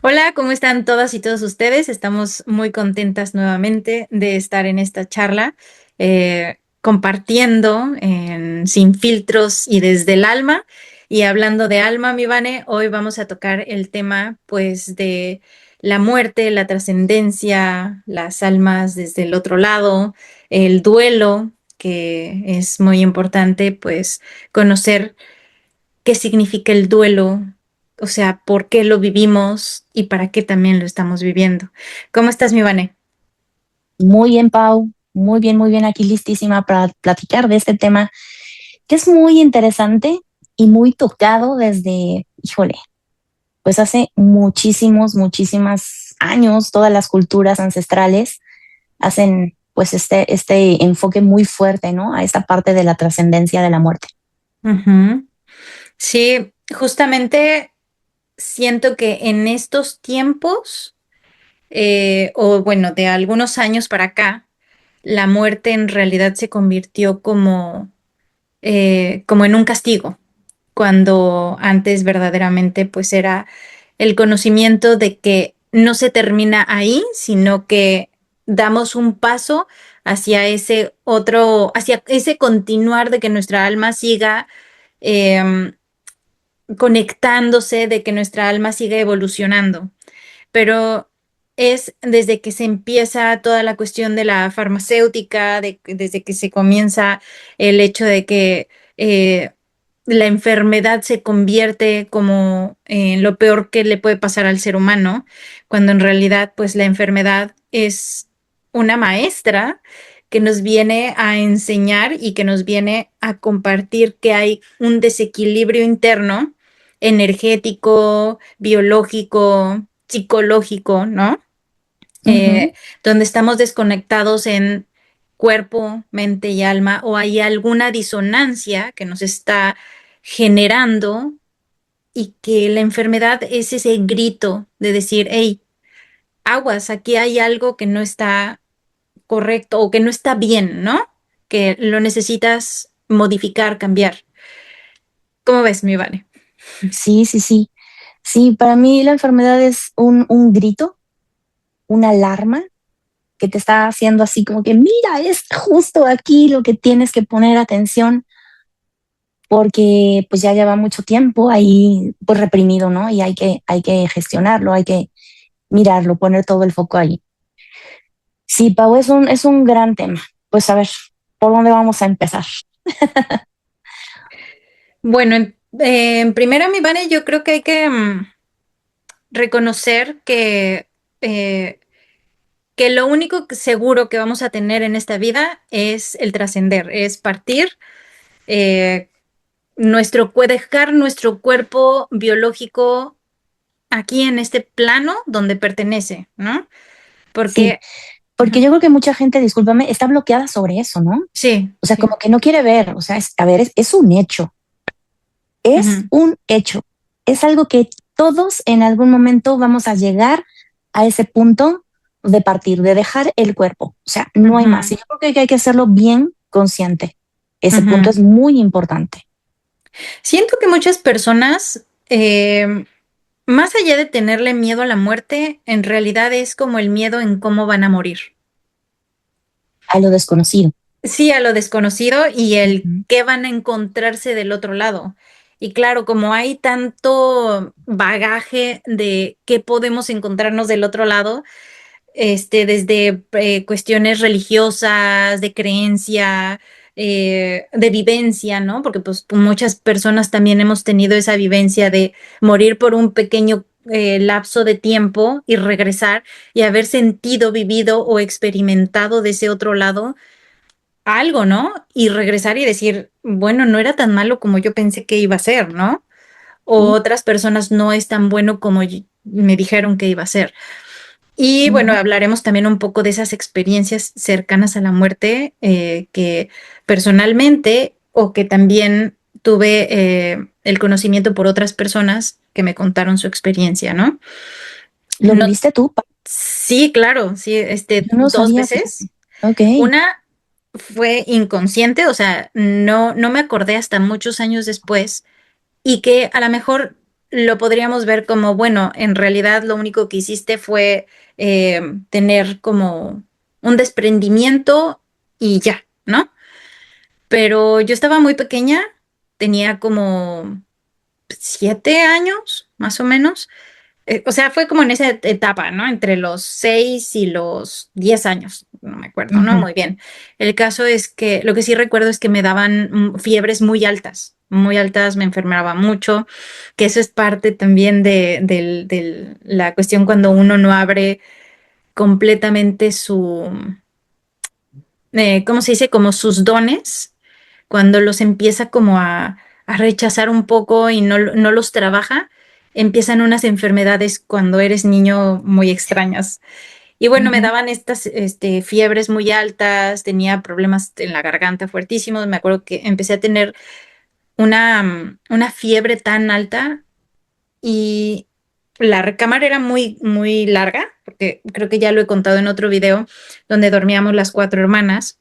Hola, ¿cómo están todas y todos ustedes? Estamos muy contentas nuevamente de estar en esta charla, compartiendo sin filtros y desde el alma. Y hablando de alma, mi Vane, hoy vamos a tocar el tema, pues, de la muerte, la trascendencia, las almas desde el otro lado, el duelo, que es muy importante, pues, conocer qué significa el duelo, o sea, por qué lo vivimos y para qué también lo estamos viviendo. ¿Cómo estás, mi Vane? Muy bien, Pau. Muy bien, aquí listísima para platicar de este tema que es muy interesante y muy tocado desde, híjole, pues hace muchísimos años, todas las culturas ancestrales hacen pues este enfoque muy fuerte, ¿no? A esta parte de la trascendencia de la muerte. Ujú. Sí, justamente siento que en estos tiempos, o bueno, de algunos años para acá, la muerte en realidad se convirtió como en un castigo, cuando antes verdaderamente pues era el conocimiento de que no se termina ahí, sino que damos un paso hacia ese otro, hacia ese continuar de que nuestra alma siga em, conectándose, de que nuestra alma siga evolucionando. Pero es desde que se empieza toda la cuestión de la farmacéutica, desde que se comienza el hecho de que eh, la enfermedad se convierte como en lo peor que le puede pasar al ser humano, cuando en realidad pues la enfermedad es una maestra que nos viene a enseñar y que nos viene a compartir que hay un desequilibrio interno, energético, biológico, psicológico, ¿no? Ujú. Donde estamos desconectados en cuerpo, mente y alma, o hay alguna disonancia que nos está generando y que la enfermedad es ese grito de decir, hey, aguas, aquí hay algo que no está correcto o que no está bien, ¿no? Que lo necesitas modificar, cambiar. ¿Cómo ves, mi Vale? Sí. Sí, para mí la enfermedad es un grito, una alarma que te está haciendo así como que, mira, es justo aquí lo que tienes que poner atención porque pues ya lleva mucho tiempo ahí pues reprimido, ¿no? Y hay que gestionarlo, hay que mirarlo, poner todo el foco ahí. Sí, Pau, es un gran tema. Pues a ver, ¿por dónde vamos a empezar? Bueno, en primera, mi Vane, yo creo que hay que reconocer que lo único seguro que vamos a tener en esta vida es el trascender, es partir, eh, dejar nuestro cuerpo biológico aquí en este plano donde pertenece, ¿no? Sí, Porque, porque ujú, yo creo que mucha gente, discúlpame, está bloqueada sobre eso, ¿no? sí, O sea, sí, como que no quiere ver, o sea, a ver, es un hecho, es ujú, un hecho, es algo que todos en algún momento vamos a llegar a ese punto de partir, de dejar el cuerpo, o sea, no hay más. ujú, Y yo creo que hay que hacerlo bien consciente. Ese punto ujú. es muy importante. Siento que muchas personas, más allá de tenerle miedo a la muerte, en realidad es como el miedo en cómo van a morir. A lo desconocido. Sí, a lo desconocido y el Ujú. qué van a encontrarse del otro lado. Y claro, como hay tanto bagaje de qué podemos encontrarnos del otro lado, desde cuestiones religiosas, de creencia, de vivencia, ¿no? Porque pues muchas personas también hemos tenido esa vivencia de morir por un pequeño lapso de tiempo y regresar y haber sentido, vivido o experimentado de ese otro lado algo, ¿no? Y regresar y decir, bueno, no era tan malo como yo pensé que iba a ser, ¿no? O Sí. otras personas no es tan bueno como me dijeron que iba a ser. Y bueno, Ujú. hablaremos también un poco de esas experiencias cercanas a la muerte que personalmente o que también tuve el conocimiento por otras personas que me contaron su experiencia, ¿no? ¿Lo No, viviste tú? sí, claro, sí, Yo no dos sabía, fíjate. veces. Ok. Una fue inconsciente, o sea, no me acordé hasta muchos años después y que a lo mejor lo podríamos ver como, bueno, en realidad lo único que hiciste fue tener como un desprendimiento y ya, ¿no? Pero yo estaba muy pequeña, tenía como 7 años, más o menos. O sea, fue como en esa etapa, ¿no? Entre los 6 y los 10 años, no me acuerdo, ¿no? Ujú. Muy bien. El caso es que lo que sí recuerdo es que me daban fiebres muy altas, me enfermaba mucho, que eso es parte también de la cuestión cuando uno no abre completamente ¿cómo se dice? Como sus dones, cuando los empieza como a rechazar un poco y no los trabaja, empiezan unas enfermedades cuando eres niño muy extrañas. Y bueno, me Ujú. daban estas fiebres muy altas, tenía problemas en la garganta fuertísimos. Me acuerdo que empecé a tener una fiebre tan alta y la recámara era muy, muy larga, porque creo que ya lo he contado en otro video, donde dormíamos las cuatro hermanas.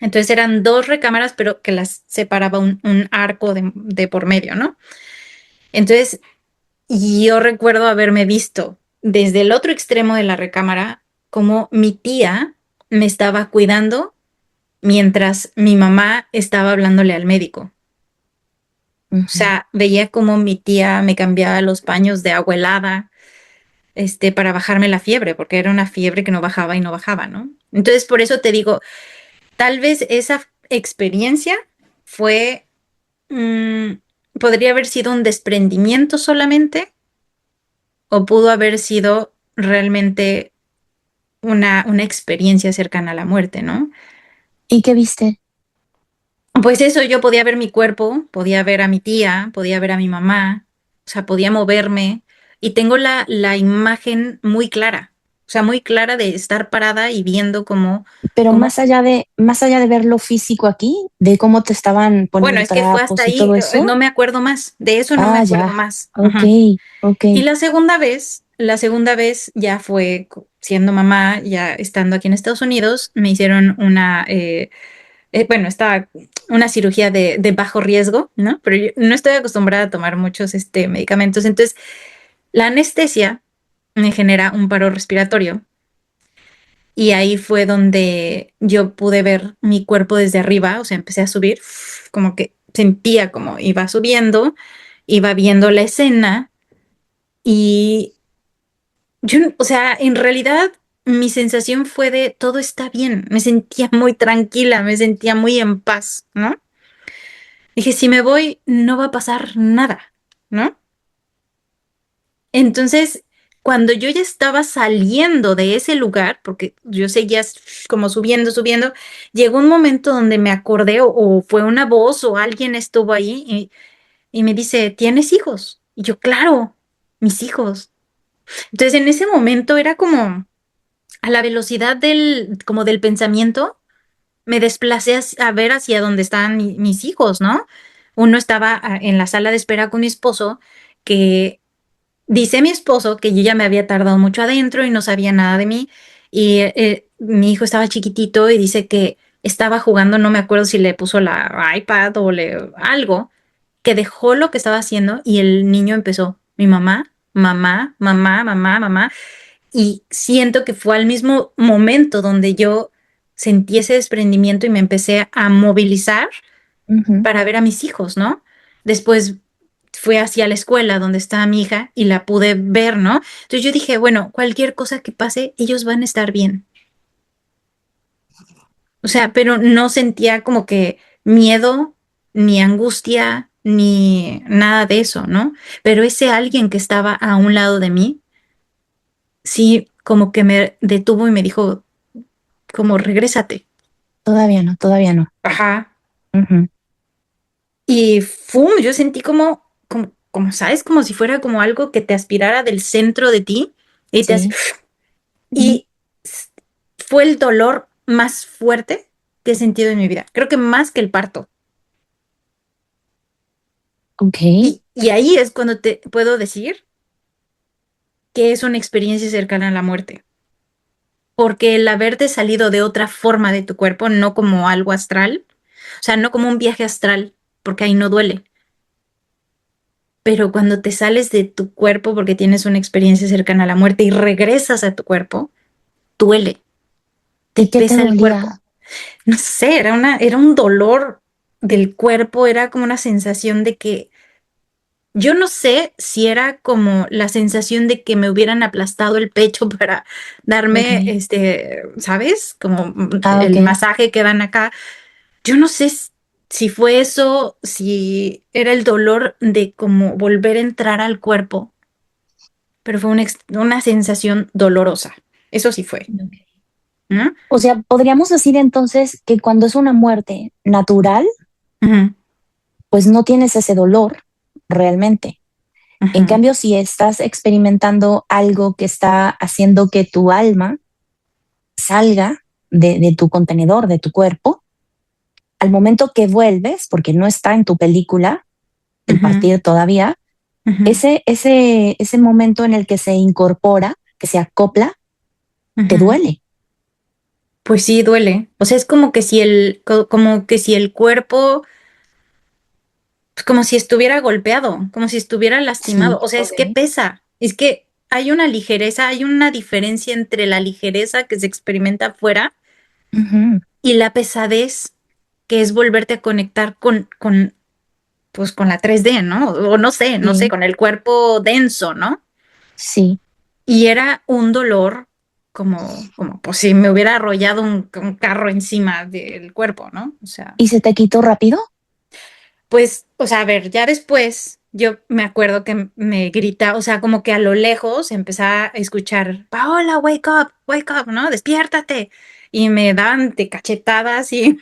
Entonces eran dos recámaras, pero que las separaba un arco de por medio, ¿no? Entonces yo recuerdo haberme visto desde el otro extremo de la recámara como mi tía me estaba cuidando mientras mi mamá estaba hablándole al médico. O Ujú. sea, veía como mi tía me cambiaba los paños de agua helada, para bajarme la fiebre, porque era una fiebre que no bajaba y no bajaba, ¿no? Entonces, por eso te digo, tal vez esa experiencia fue Mm, podría haber sido un desprendimiento solamente o pudo haber sido realmente una experiencia cercana a la muerte, ¿no? ¿Y qué viste? Pues eso, yo podía ver mi cuerpo, podía ver a mi tía, podía ver a mi mamá, o sea, podía moverme y tengo la imagen muy clara, o sea, muy clara de estar parada y viendo Pero cómo, más allá de ver lo físico aquí, de cómo te estaban bueno, poniendo es que fue hasta trapos y ahí, todo eso. no me acuerdo más, de eso no me Ah, acuerdo ya. más. Ok, Ujú. ok. Y la segunda vez ya fue siendo mamá, ya estando aquí en Estados Unidos, me hicieron bueno, estaba una cirugía de bajo riesgo, ¿no? Pero yo no estoy acostumbrada a tomar muchos medicamentos. Entonces, la anestesia me genera un paro respiratorio y ahí fue donde yo pude ver mi cuerpo desde arriba, o sea, empecé a subir, como que sentía como iba subiendo, iba viendo la escena y yo, o sea, en realidad mi sensación fue de todo está bien, me sentía muy tranquila, me sentía muy en paz, ¿no? Dije, si me voy, no va a pasar nada, ¿no? Entonces, cuando yo ya estaba saliendo de ese lugar, porque yo seguía como subiendo, subiendo, llegó un momento donde me acordé o fue una voz o alguien estuvo ahí y me dice, ¿tienes hijos? Y yo, claro, mis hijos. Entonces, en ese momento era como a la velocidad como del pensamiento, me desplacé a ver hacia dónde estaban mis hijos, ¿no? Uno estaba en la sala de espera con mi esposo, que dice mi esposo que yo ya me había tardado mucho adentro y no sabía nada de mí, y mi hijo estaba chiquitito y dice que estaba jugando, no me acuerdo si le puso la iPad o algo, que dejó lo que estaba haciendo y el niño empezó, mi mamá, mamá, mamá, mamá, mamá, y siento que fue al mismo momento donde yo sentí ese desprendimiento y me empecé a movilizar Ujú. para ver a mis hijos, ¿no? Después fui hacia la escuela donde estaba mi hija y la pude ver, ¿no? Entonces yo dije, bueno, cualquier cosa que pase, ellos van a estar bien. O sea, pero no sentía como que miedo, ni angustia, ni nada de eso, ¿no? Pero ese alguien que estaba a un lado de mí, sí, como que me detuvo y me dijo, como, regrésate. Todavía no, todavía no. Ajá. Ujú. Y ¡fum! Yo sentí como, ¿sabes? Como si fuera como algo que te aspirara del centro de ti y Sí. Ujú. y s- fue el dolor más fuerte que he sentido en mi vida. Creo que más que el parto. Ok. Y ahí es cuando te puedo decir que es una experiencia cercana a la muerte. Porque el haberte salido de otra forma de tu cuerpo, no como algo astral, o sea, no como un viaje astral, porque ahí no duele, pero cuando te sales de tu cuerpo porque tienes una experiencia cercana a la muerte y regresas a tu cuerpo, duele, te ¿Y qué te pesa el cuerpo. dolía? No sé, era un dolor del cuerpo, era como una sensación de que yo no sé si era como la sensación de que me hubieran aplastado el pecho para Ok. darme, ¿sabes? Como Ah, ok. el masaje que dan acá. Yo no sé si fue eso, si era el dolor de como volver a entrar al cuerpo, pero fue una sensación dolorosa. Eso sí fue, Ok. ¿no? O sea, podríamos decir entonces que cuando es una muerte natural, Ujú, pues no tienes ese dolor realmente. En ujú, cambio, si estás experimentando algo que está haciendo que tu alma salga de tu contenedor, de tu cuerpo, al momento que vuelves, porque no está en tu película, el ujú, partir todavía, ujú, ese momento en el que se incorpora, que se acopla, te ujú. duele. Pues sí, duele. O sea, es como que si como que si el cuerpo, pues como si estuviera golpeado, como si estuviera lastimado. Sí. O sea, es que pesa. Es que hay una ligereza, hay una diferencia entre la ligereza que se experimenta afuera Ujú. y la pesadez que es volverte a conectar pues con la 3D, ¿no? O no sé, no sé, Sí, con el cuerpo denso, ¿no? sí. Y era un dolor como pues si me hubiera arrollado un carro encima del cuerpo, ¿no? O sea, ¿Y se te quitó rápido? pues, o sea, a ver, ya después yo me acuerdo que me grita, o sea, como que a lo lejos empezaba a escuchar, Paola, wake up, ¿no? Despiértate. Y me daban de cachetadas y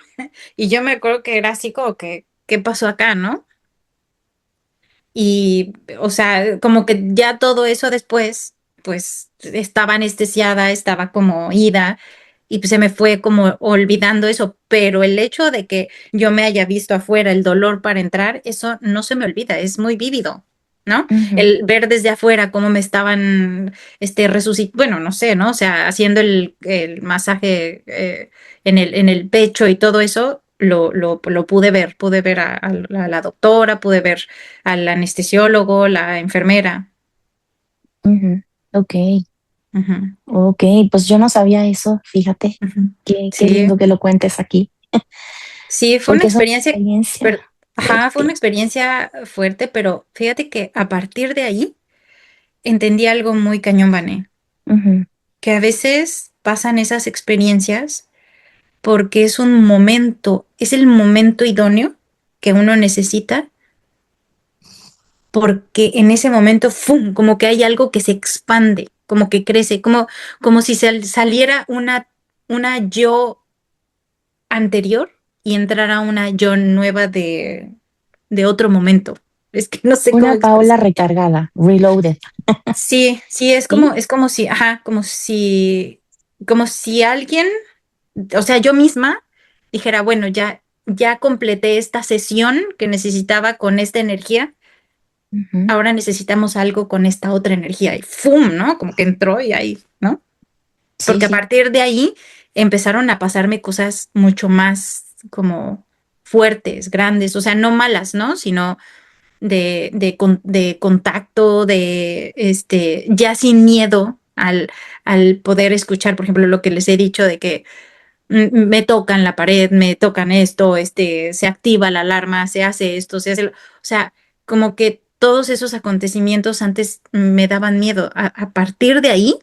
yo me acuerdo que era así como que, ¿qué pasó acá, no? Y, o sea, como que ya todo eso después, pues estaba anestesiada, estaba como ida y pues se me fue como olvidando eso, pero el hecho de que yo me haya visto afuera el dolor para entrar, eso no se me olvida, es muy vívido, ¿no? Ujú, El ver desde afuera cómo me estaban, resucitando, bueno, no sé, ¿no? O sea, haciendo el masaje en el pecho y todo eso. Lo pude ver a la doctora, pude ver al anestesiólogo, la enfermera. ujú. Ok, Ujú, ok, pues yo no sabía eso, fíjate. ujú. Qué Sí, lindo que lo cuentes aquí, sí, fue una porque es una experiencia, experiencia pero, ajá, fue una fuerte. experiencia fuerte, pero fíjate que a partir de ahí entendí algo muy cañón, Vané, Ujú, que a veces pasan esas experiencias porque es un momento, es el momento idóneo que uno necesita, porque en ese momento, ¡fum!, como que hay algo que se expande, como que crece, como si saliera una yo anterior y entrar a una yo nueva de otro momento. Es que no sé cómo una Paola expresar. recargada, reloaded. Sí, sí, ¿Sí? es como si, ajá, como si alguien, o sea, yo misma dijera, bueno, ya completé esta sesión que necesitaba con esta energía, Ujú. ahora necesitamos algo con esta otra energía y ¡fum!, ¿no? Como que entró y ahí, ¿no? Sí, Porque a sí. partir de ahí empezaron a pasarme cosas mucho más como fuertes, grandes, o sea, no malas, ¿no? Sino de contacto, ya sin miedo al poder escuchar, por ejemplo, lo que les he dicho de que me tocan la pared, me tocan esto, se activa la alarma, se hace esto, se hace o sea, como que todos esos acontecimientos antes me daban miedo. A partir de ahí,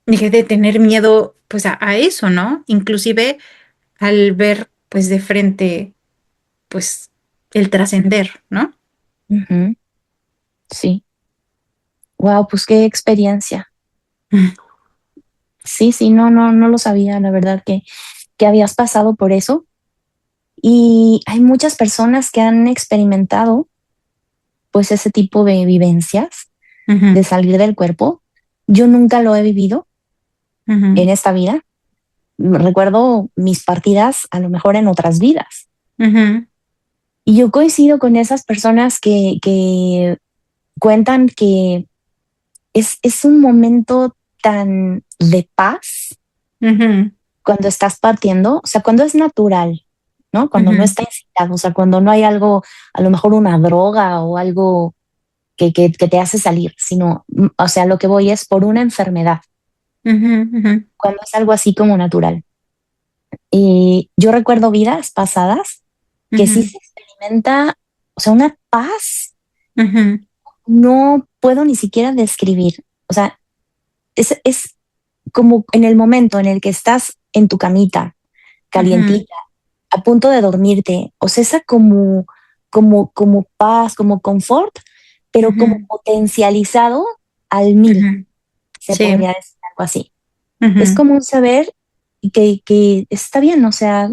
dejé de tener miedo pues a eso, ¿no? Inclusive al ver pues de frente pues el trascender, ¿no? Ujú, sí. Wow, pues qué experiencia. Mm, Sí, sí, no lo sabía, la verdad que habías pasado por eso. Y hay muchas personas que han experimentado pues ese tipo de vivencias, ujú, de salir del cuerpo. Yo nunca lo he vivido en ujú, esta vida. Recuerdo mis partidas a lo mejor en otras vidas. ujú, Y yo coincido con esas personas que cuentan que es un momento tan de paz ujú, cuando estás partiendo, o sea, cuando es natural, ¿no? Cuando no ujú, está incitado, o sea, cuando no hay algo, a lo mejor una droga o algo que te hace salir, sino, o sea, lo que voy es por una enfermedad, Ujú, ujú, cuando es algo así como natural. Y yo recuerdo vidas pasadas que sí ujú, se experimenta, o sea, una paz, ujú, no puedo ni siquiera describir. O sea, es como en el momento en el que estás en tu camita, ujú, calientita, a punto de dormirte, o sea, esa como paz, como confort, pero como ujú, potencializado al 1000, ujú. se Sí. podría decir algo así. Es Ujú, como un saber que está bien, o sea,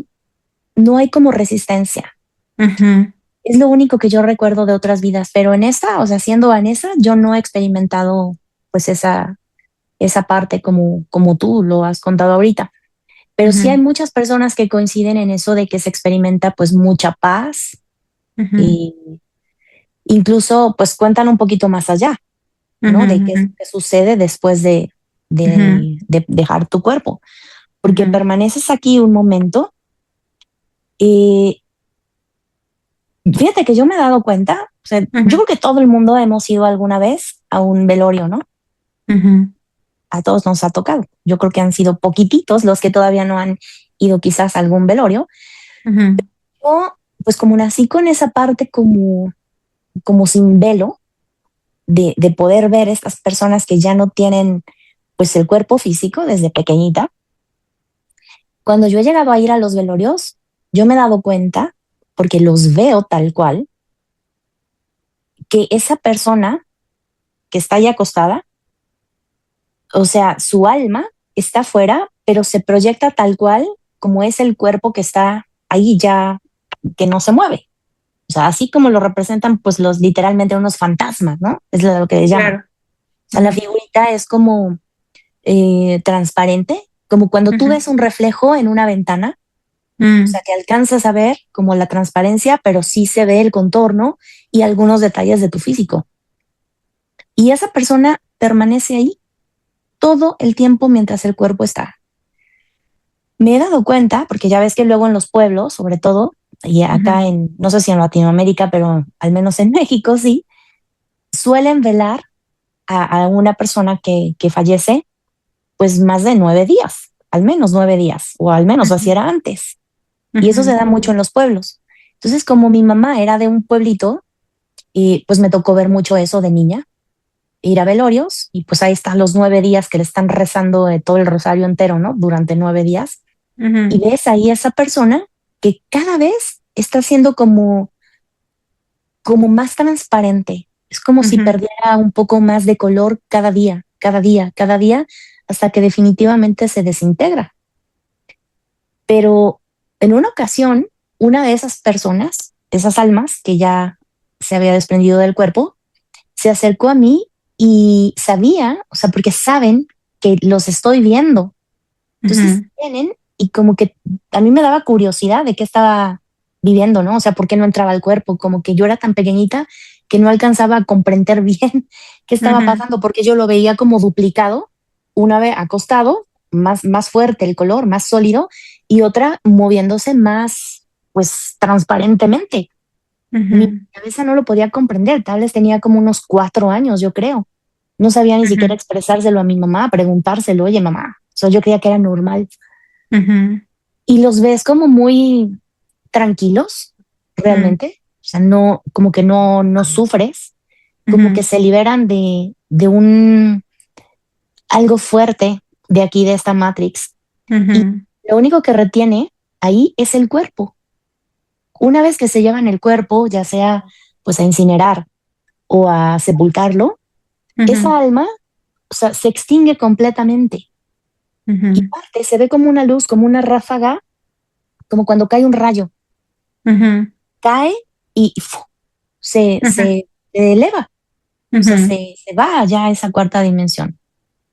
no hay como resistencia. ujú, Es lo único que yo recuerdo de otras vidas, pero en esta, o sea, siendo Vanessa, yo no he experimentado pues esa parte como tú lo has contado ahorita. Pero sí hay ujú, muchas personas que coinciden en eso de que se experimenta pues mucha paz ujú, y incluso pues cuentan un poquito más allá, ¿no? De qué, ujú, qué sucede después ujú, de dejar tu cuerpo, porque ujú, permaneces aquí un momento y fíjate que yo me he dado cuenta, o sea, yo ujú, creo que todo el mundo hemos ido alguna vez a un velorio, ¿no? ujú, A todos nos ha tocado. Yo creo que han sido poquititos los que todavía no han ido quizás a algún velorio. ujú, O pues como nací con esa parte como sin velo de poder ver estas personas que ya no tienen pues el cuerpo físico desde pequeñita. Cuando yo he llegado a ir a los velorios, yo me he dado cuenta, porque los veo tal cual, que esa persona que está ahí acostada, o sea, su alma está afuera, pero se proyecta tal cual como es el cuerpo que está ahí ya, que no se mueve. O sea, así como lo representan, pues los literalmente unos fantasmas, ¿no? Es lo que le llaman. claro. O sea, la Ujú, figurita es como transparente, como cuando tú ujú, ves un reflejo en una ventana, o mm, sea, que alcanzas a ver como la transparencia, pero sí se ve el contorno y algunos detalles de tu físico. Y esa persona permanece ahí todo el tiempo mientras el cuerpo está. Me he dado cuenta, porque ya ves que luego en los pueblos, sobre todo, y ujú, acá en, no sé si en Latinoamérica, pero al menos en México sí, suelen velar a una persona que fallece, pues más de 9 días, al menos 9 días, o al menos así ujú, era antes. Y eso se ujú, da mucho en los pueblos. Entonces, como mi mamá era de un pueblito, y pues me tocó ver mucho eso de niña, ir a velorios, y pues ahí están los 9 días que le están rezando todo el rosario entero, ¿no? Durante 9 días. Y ujú, ves ahí esa persona que cada vez está siendo como más transparente. Es como si ujú, perdiera un poco más de color cada día, cada día, cada día, hasta que definitivamente se desintegra. Pero en una ocasión, una de esas personas, esas almas que ya se había desprendido del cuerpo, se acercó a mí y sabía, o sea, porque saben que los estoy viendo. Entonces ujú, vienen y como que a mí me daba curiosidad de qué estaba viviendo, ¿no? O sea, ¿por qué no entraba al cuerpo? Como que yo era tan pequeñita que no alcanzaba a comprender bien qué estaba ujú, pasando porque yo lo veía como duplicado, una vez acostado, más fuerte el color, más sólido, y otra moviéndose más, pues, transparentemente. Mi ujú, cabeza no lo podía comprender, tal vez tenía como unos 4 años, yo creo. No sabía ni siquiera ujú, expresárselo a mi mamá, preguntárselo, oye mamá, o sea, yo creía que era normal. ujú, Y los ves como muy tranquilos, mm, realmente. O sea, no, como que no sufres, como que ujú, se liberan de un algo fuerte de aquí, de esta Matrix. Y ujú, lo único que retiene ahí es el cuerpo. Una vez que se llevan el cuerpo, ya sea pues a incinerar o a sepultarlo, ujú, esa alma, o sea, se extingue completamente y ujú, parte, se ve como una luz, como una ráfaga, como cuando cae un rayo, ujú, cae y ¡fu! ujú, Se eleva, o sea, ujú, se va ya a esa cuarta dimensión.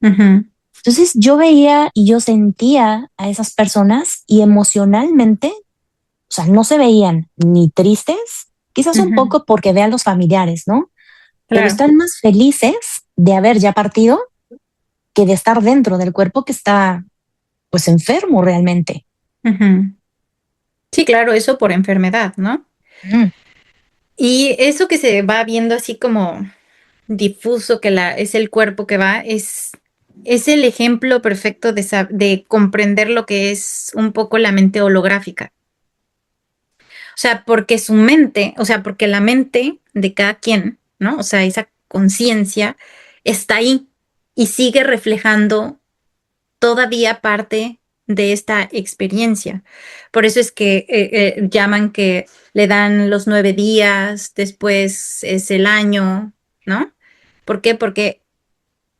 ujú, Entonces yo veía y yo sentía a esas personas y emocionalmente, o sea, no se veían ni tristes, quizás un ujú. poco porque vean los familiares, ¿no? Pero Claro. están más felices de haber ya partido que de estar dentro del cuerpo que está pues enfermo realmente. Ujú. Sí, claro, eso por enfermedad, ¿no? Mm, Y eso que se va viendo así como difuso que es el cuerpo que va, es el ejemplo perfecto de comprender lo que es un poco la mente holográfica. O sea, porque su mente, o sea, porque la mente de cada quien, ¿no? O sea, esa conciencia está ahí y sigue reflejando todavía parte de esta experiencia. Por eso es que llaman que le dan los 9 días, después es el año, ¿no? ¿Por qué? Porque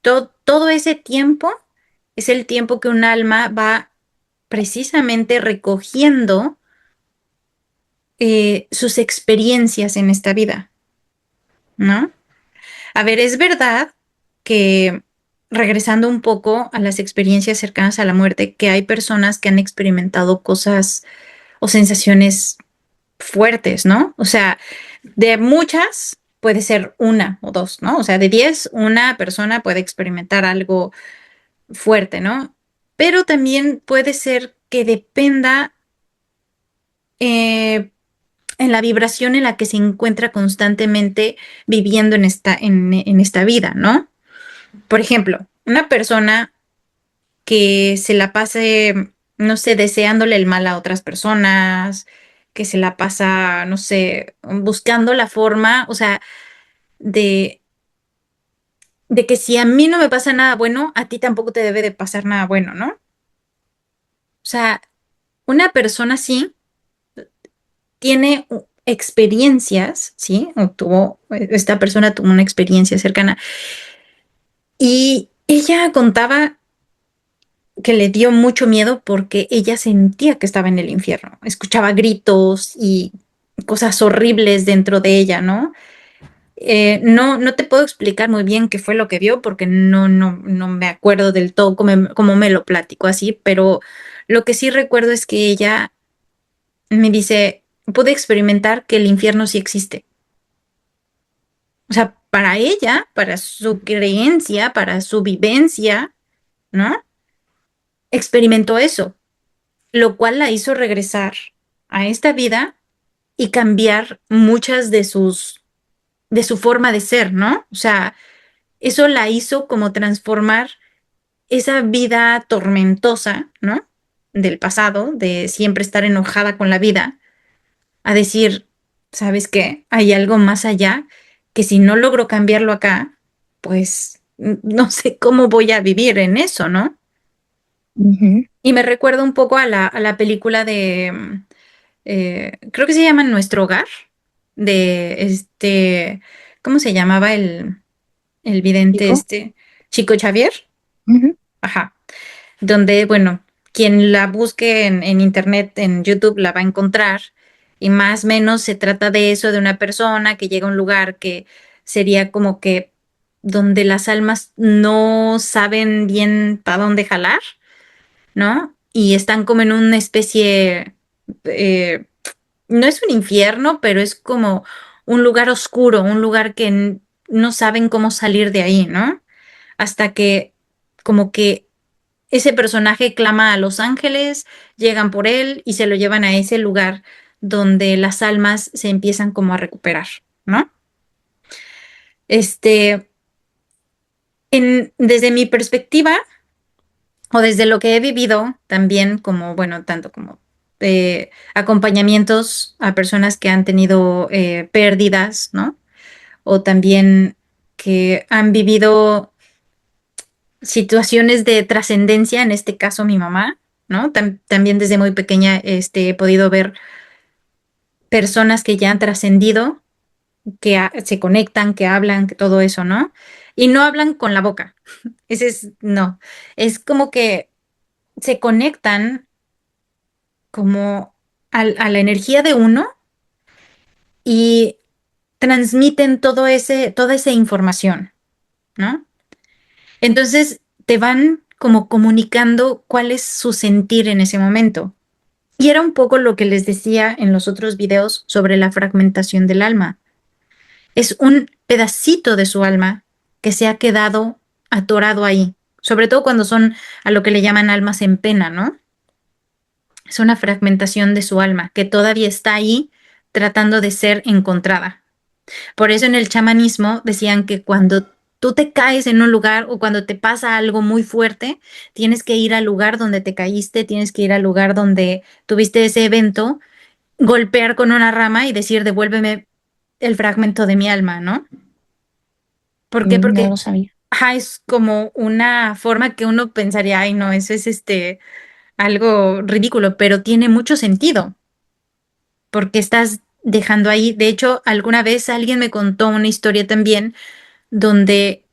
todo ese tiempo es el tiempo que un alma va precisamente recogiendo sus experiencias en esta vida, ¿no? A ver, es verdad que regresando un poco a las experiencias cercanas a la muerte, que hay personas que han experimentado cosas o sensaciones fuertes, ¿no? O sea, de muchas puede ser una o dos, ¿no? O sea, de 10, una persona puede experimentar algo fuerte, ¿no? Pero también puede ser que dependa en la vibración en la que se encuentra constantemente viviendo en esta vida, ¿no? Por ejemplo, una persona que se la pase, no sé, deseándole el mal a otras personas, que se la pasa, no sé, buscando la forma, o sea, de, de que si a mí no me pasa nada bueno, a ti tampoco te debe de pasar nada bueno, ¿no? O sea, una persona así tiene experiencias, ¿sí? Esta persona tuvo una experiencia cercana y ella contaba que le dio mucho miedo porque ella sentía que estaba en el infierno, escuchaba gritos y cosas horribles dentro de ella, ¿no? No te puedo explicar muy bien qué fue lo que vio porque no me acuerdo del todo cómo me lo platico así, pero lo que sí recuerdo es que ella me dice, pude experimentar que el infierno sí existe. O sea, para ella, para su creencia, para su vivencia, ¿no? Experimentó eso, lo cual la hizo regresar a esta vida y cambiar muchas de su forma de ser, ¿no? O sea, eso la hizo como transformar esa vida tormentosa, ¿no? Del pasado, de siempre estar enojada con la vida, a decir, ¿sabes qué? Hay algo más allá que si no logro cambiarlo acá, pues no sé cómo voy a vivir en eso, ¿no? Ujú. Y me recuerda un poco a la película de, creo que se llama Nuestro Hogar, de ¿cómo se llamaba el vidente Chico. este? Chico Xavier. Ujú. Ajá. Donde, bueno, quien la busque en internet, en YouTube, la va a encontrar. Y más o menos se trata de eso, de una persona que llega a un lugar que sería como que donde las almas no saben bien para dónde jalar, ¿no? Y están como en una especie, eh, no es un infierno, pero es como un lugar oscuro, un lugar que no saben cómo salir de ahí, ¿no? Hasta que como que ese personaje clama a los ángeles, llegan por él y se lo llevan a ese lugar donde las almas se empiezan como a recuperar, ¿no? Este, desde mi perspectiva o desde lo que he vivido también como, bueno, tanto como acompañamientos a personas que han tenido pérdidas, ¿no? O también que han vivido situaciones de trascendencia, en este caso mi mamá, ¿no? También desde muy pequeña he podido ver personas que ya han trascendido, que se conectan, que hablan, que todo eso, ¿no? Y no hablan con la boca. Ese es, no, es como que se conectan como a la energía de uno y transmiten toda esa información, ¿no? Entonces te van como comunicando cuál es su sentir en ese momento. Y era un poco lo que les decía en los otros videos sobre la fragmentación del alma. Es un pedacito de su alma que se ha quedado atorado ahí, sobre todo cuando son a lo que le llaman almas en pena, ¿no? Es una fragmentación de su alma que todavía está ahí tratando de ser encontrada. Por eso en el chamanismo decían que cuando tú te caes en un lugar o cuando te pasa algo muy fuerte, tienes que ir al lugar donde te caíste, tienes que ir al lugar donde tuviste ese evento, golpear con una rama y decir, devuélveme el fragmento de mi alma, ¿no? ¿Por qué? No Porque lo sabía. ajá, es como una forma que uno pensaría, ay, no, eso es algo ridículo, pero tiene mucho sentido, porque estás dejando ahí. De hecho, alguna vez alguien me contó una historia también donde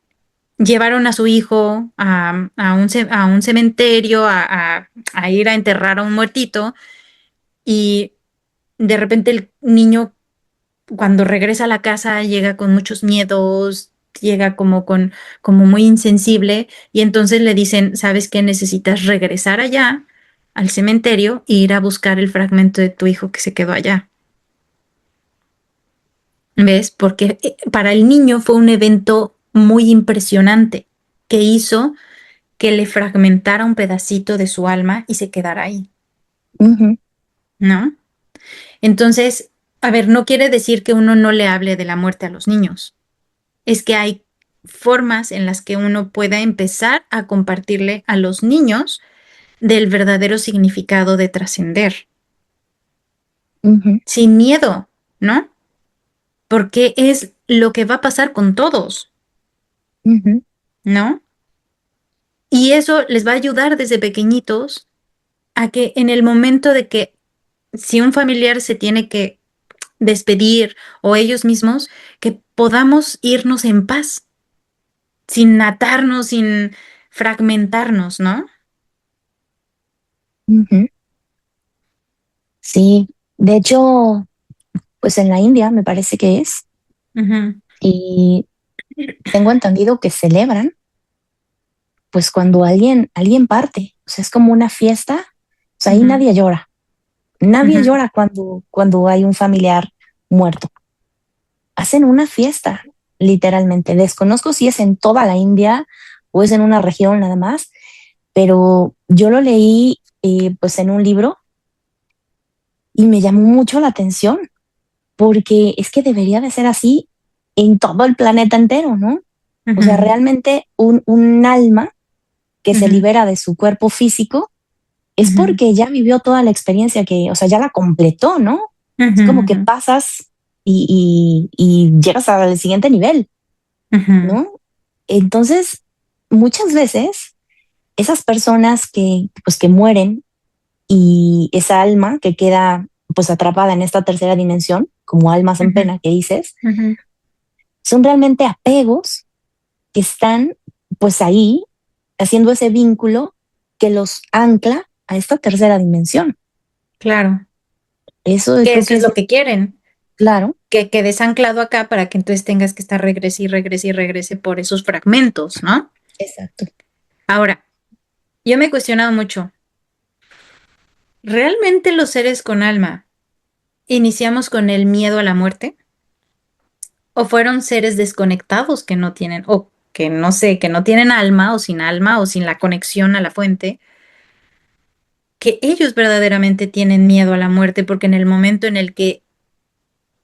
llevaron a su hijo a un cementerio a ir a enterrar a un muertito y de repente el niño cuando regresa a la casa llega con muchos miedos, llega como muy insensible y entonces le dicen, ¿sabes qué? Necesitas regresar allá al cementerio e ir a buscar el fragmento de tu hijo que se quedó allá. ¿Ves? Porque para el niño fue un evento muy impresionante que hizo que le fragmentara un pedacito de su alma y se quedara ahí, Ujú, ¿no? Entonces, a ver, no quiere decir que uno no le hable de la muerte a los niños. Es que hay formas en las que uno pueda empezar a compartirle a los niños del verdadero significado de trascender, ujú, sin miedo, ¿no? Porque es lo que va a pasar con todos, ujú, ¿no? Y eso les va a ayudar desde pequeñitos a que en el momento de que si un familiar se tiene que despedir o ellos mismos, que podamos irnos en paz, sin atarnos, sin fragmentarnos, ¿no? ujú. Sí, de hecho, pues en la India me parece que es, Ujú, y tengo entendido que celebran, pues cuando alguien parte, o sea, es como una fiesta, o sea, ahí ujú, nadie ujú, llora cuando hay un familiar muerto. Hacen una fiesta, literalmente. Desconozco si es en toda la India o es en una región nada más, pero yo lo leí pues en un libro y me llamó mucho la atención porque es que debería de ser así en todo el planeta entero, ¿no? O sea, ujú, realmente un alma que se ujú, libera de su cuerpo físico es ujú, porque ya vivió toda la experiencia que, o sea, ya la completó, ¿no? Es como que ujú, pasas y llegas al siguiente nivel, ujú, ¿no? Entonces, muchas veces esas personas pues, que mueren y esa alma que queda pues atrapada en esta tercera dimensión, como almas en ujú, pena que dices, ujú. son realmente apegos que están pues ahí haciendo ese vínculo que los ancla a esta tercera dimensión. Claro, Eso que creo eso que es es lo que quieren, claro. que quedes anclado acá para que entonces tengas que estar regrese y regrese y regrese por esos fragmentos, ¿no? Exacto. Ahora, yo me he cuestionado mucho, ¿realmente los seres con alma iniciamos con el miedo a la muerte? ¿O fueron seres desconectados que no tienen, o que no sé, que no tienen alma o sin la conexión a la fuente, que ellos verdaderamente tienen miedo a la muerte porque en el momento en el que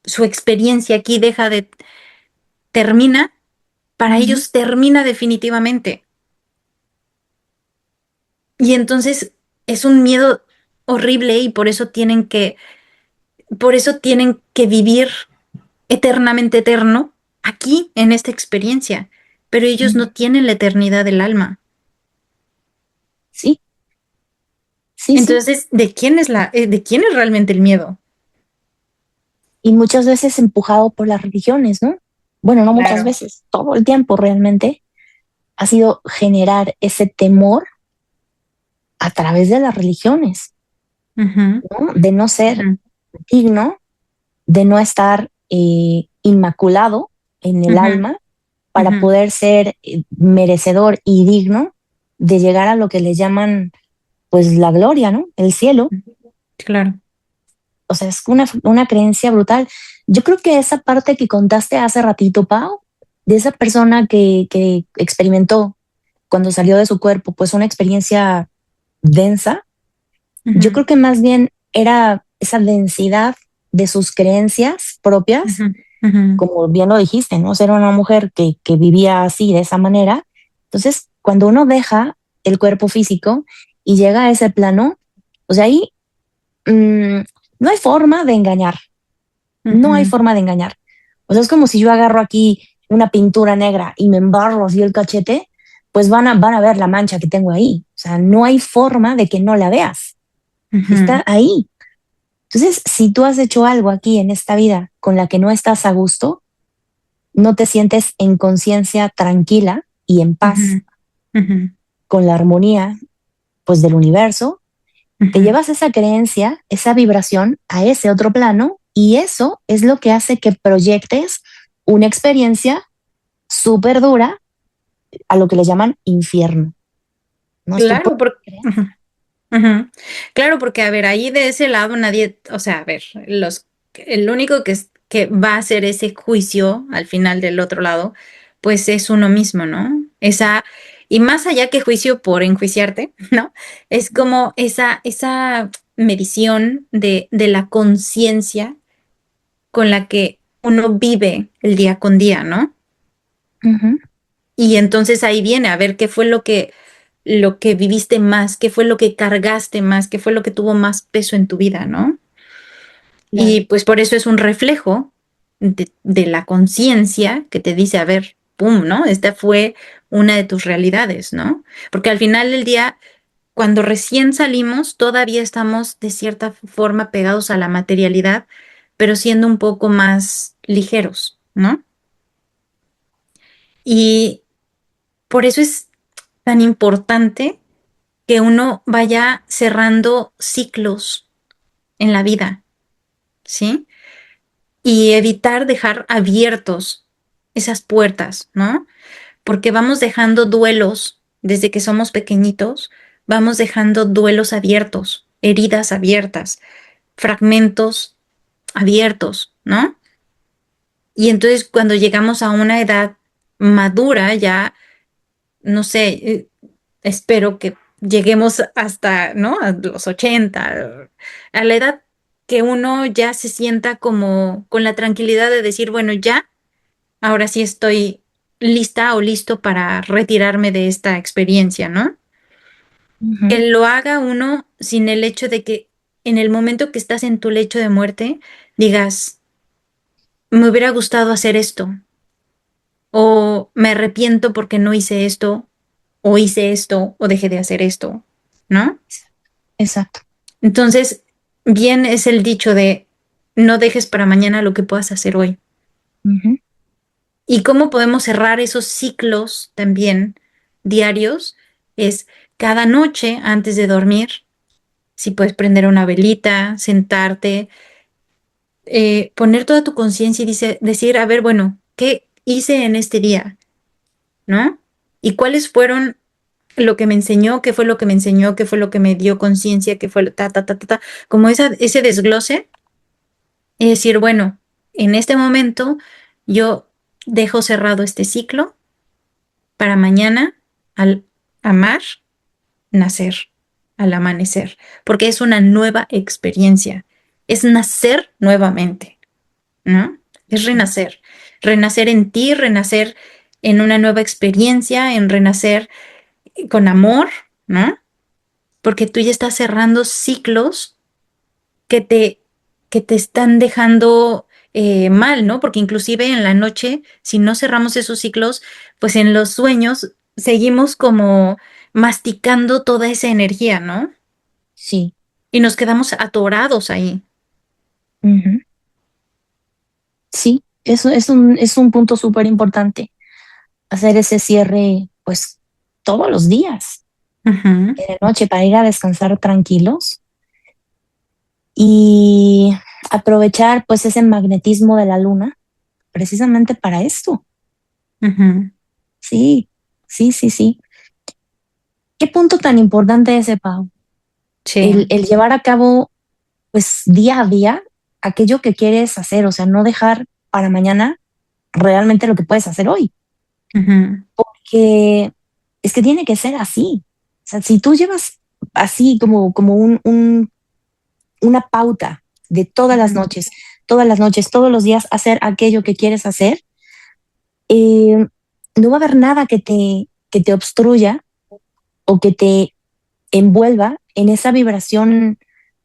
su experiencia aquí deja de termina, para Ujú. ellos termina definitivamente. Y entonces es un miedo horrible y por eso tienen que vivir eternamente eterno aquí en esta experiencia. Pero ellos Ujú. no tienen la eternidad del alma. Sí, sí, sí. Entonces, de quién es realmente el miedo? Y muchas veces empujado por las religiones, ¿no? Bueno, no muchas Claro. veces, todo el tiempo realmente ha sido generar ese temor a través de las religiones, Ujú, ¿no? De no ser ujú, digno, de no estar inmaculado en el ujú, alma para ujú. poder ser merecedor y digno de llegar a lo que le llaman, pues, la gloria, ¿no? El cielo. Claro. O sea, es una creencia brutal. Yo creo que esa parte que contaste hace ratito, Pau, de esa persona que experimentó cuando salió de su cuerpo, pues una experiencia densa, yo Ujú, creo que más bien era esa densidad de sus creencias ujú, propias ujú, como bien lo dijiste, ¿no? Ser una mujer que vivía así, de esa manera. Entonces, cuando uno deja el cuerpo físico y llega a ese plano, pues ahí mmm, no hay forma de engañar, no hay ujú, forma de engañar. O sea, es como si yo agarro aquí una pintura negra y me embarro así el cachete, pues van a ver la mancha que tengo ahí. O sea, no hay forma de que no la veas. ujú, Está ahí. Entonces, si tú has hecho algo aquí en esta vida con la que no estás a gusto, no te sientes en conciencia tranquila y en paz ujú, ujú, con la armonía pues del universo, te ujú. llevas esa creencia, esa vibración a ese otro plano y eso es lo que hace que proyectes una experiencia súper dura a lo que le llaman infierno. ¿No? Es que Claro, ujú, ujú. Claro, porque a ver, ahí de ese lado nadie, o sea, a ver, el único que va a hacer ese juicio al final del otro lado, pues es uno mismo, ¿no? Y más allá que juicio por enjuiciarte, ¿no? Es como esa medición de la conciencia con la que uno vive el día con día, ¿no? uh-huh, Y entonces ahí viene a ver qué fue lo que viviste más, qué fue lo que cargaste más, qué fue lo que tuvo más peso en tu vida, ¿no? Y claro. pues por eso es un reflejo de la conciencia que te dice, a ver, pum, ¿no? Esta fue una de tus realidades, ¿no? Porque al final del día, cuando recién salimos, todavía estamos de cierta forma pegados a la materialidad, pero siendo un poco más ligeros, ¿no? Y por eso es tan importante que uno vaya cerrando ciclos en la vida, ¿sí? Y evitar dejar abiertos esas puertas, ¿no? Porque vamos dejando duelos desde que somos pequeñitos, vamos dejando duelos abiertos, heridas abiertas, fragmentos abiertos, ¿no? Y entonces cuando llegamos a una edad madura, ya, no sé, espero que lleguemos hasta, ¿no? A los 80, a la edad que uno ya se sienta como con la tranquilidad de decir, bueno, ya, ahora sí estoy lista o listo para retirarme de esta experiencia, ¿no? Uh-huh. Que lo haga uno sin el hecho de que en el momento que estás en tu lecho de muerte digas, me hubiera gustado hacer esto, o me arrepiento porque no hice esto, o hice esto, o dejé de hacer esto, ¿no? Exacto. Entonces, bien es el dicho de no dejes para mañana lo que puedas hacer hoy. Uh-huh. Y cómo podemos cerrar esos ciclos también diarios es cada noche antes de dormir, si puedes prender una velita, sentarte, poner toda tu conciencia y decir, a ver, bueno, ¿qué hice en este día? ¿No? ¿Y cuáles fueron lo que me enseñó? ¿Qué fue lo que me enseñó? ¿Qué fue lo que me dio conciencia? ¿Qué fue lo ta, ta, ta, ta, ta? Como ese desglose y decir, bueno, en este momento yo dejo cerrado este ciclo para mañana al amar, nacer, al amanecer, porque es una nueva experiencia, es nacer nuevamente, ¿no? Es renacer, renacer en ti, renacer en una nueva experiencia, en renacer con amor, ¿no? Porque tú ya estás cerrando ciclos que te, que te están dejando mal, ¿no? Porque inclusive en la noche, si no cerramos esos ciclos, pues en los sueños seguimos como masticando toda esa energía, ¿no? Sí. Y nos quedamos atorados ahí. Uh-huh. Sí, eso es un punto súper importante. Hacer ese cierre, pues, todos los días, Ujú, en la noche, para ir a descansar tranquilos y aprovechar, pues, ese magnetismo de la luna precisamente para esto. ujú. Sí, sí, sí, sí. ¿Qué punto tan importante ese, Pau? Sí. El llevar a cabo, pues, día a día aquello que quieres hacer, o sea, no dejar para mañana realmente lo que puedes hacer hoy, Ujú, que es que tiene que ser así. O sea, si tú llevas así como una pauta de todas las ujú, noches, todas las noches, todos los días, hacer aquello que quieres hacer, eh, no va a haber nada que te obstruya o que te envuelva en esa vibración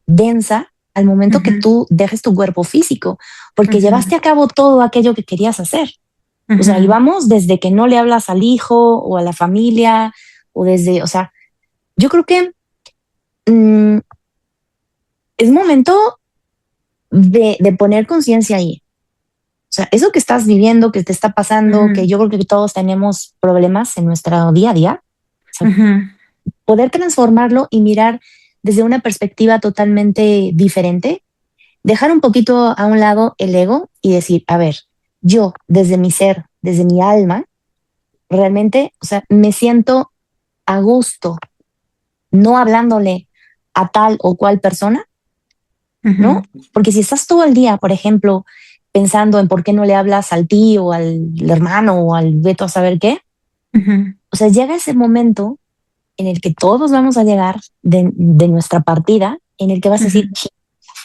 densa al momento que Ujú, tú dejes tu cuerpo físico, porque ujú, llevaste a cabo todo aquello que querías hacer. O sea, y ujú, vamos desde que no le hablas al hijo o a la familia, o desde, o sea, yo creo que mm, es momento de poner conciencia ahí. O sea, eso que estás viviendo, que te está pasando, que ujú, yo creo que todos tenemos problemas en nuestro día a día, o sea, ujú, poder transformarlo y mirar desde una perspectiva totalmente diferente, dejar un poquito a un lado el ego y decir, a ver, yo desde mi ser, desde mi alma, realmente, o sea, me siento a gusto no hablándole a tal o cual persona, ¿no? ujú, Porque si estás todo el día, por ejemplo, pensando en por qué no le hablas al tío, al hermano o al veto a saber qué, ujú, o sea, llega ese momento en el que todos vamos a llegar de nuestra partida, en el que vas a decir, ujú,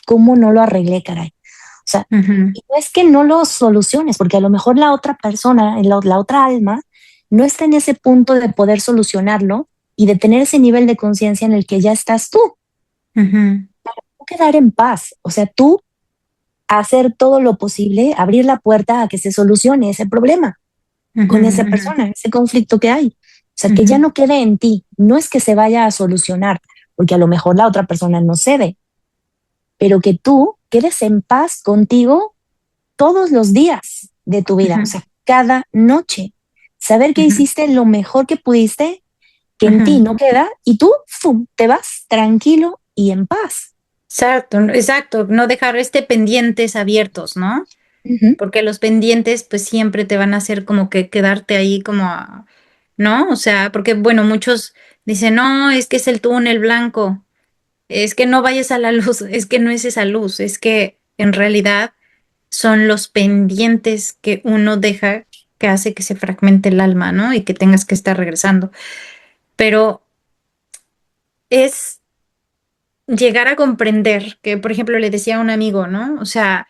¿cómo no lo arreglé, caray? O sea, ujú, y no es que no lo soluciones, porque a lo mejor la otra persona, la otra alma, no está en ese punto de poder solucionarlo y de tener ese nivel de conciencia en el que ya estás tú. ujú, Tú quedar en paz, o sea, tú hacer todo lo posible, abrir la puerta a que se solucione ese problema ujú, con esa ujú, persona, ese conflicto que hay. O sea, que ya ujú, no quede en ti, no es que se vaya a solucionar, porque a lo mejor la otra persona no cede, pero que tú quedes en paz contigo todos los días de tu vida, o ujú, sea, cada noche. Saber que ujú, hiciste lo mejor que pudiste, que en ti ujú. no queda, y tú ¡fum! Te vas tranquilo y en paz. Exacto, exacto, no dejar pendientes abiertos, ¿no? Uh -huh, Porque los pendientes pues siempre te van a hacer como que quedarte ahí ¿no? O sea, porque bueno, muchos dicen, no, es que es el túnel blanco, es que no vayas a la luz, es que no es esa luz, es que en realidad son los pendientes que uno deja que hace que se fragmente el alma, ¿no? Y que tengas que estar regresando. Pero es llegar a comprender que, por ejemplo, le decía a un amigo, ¿no? O sea,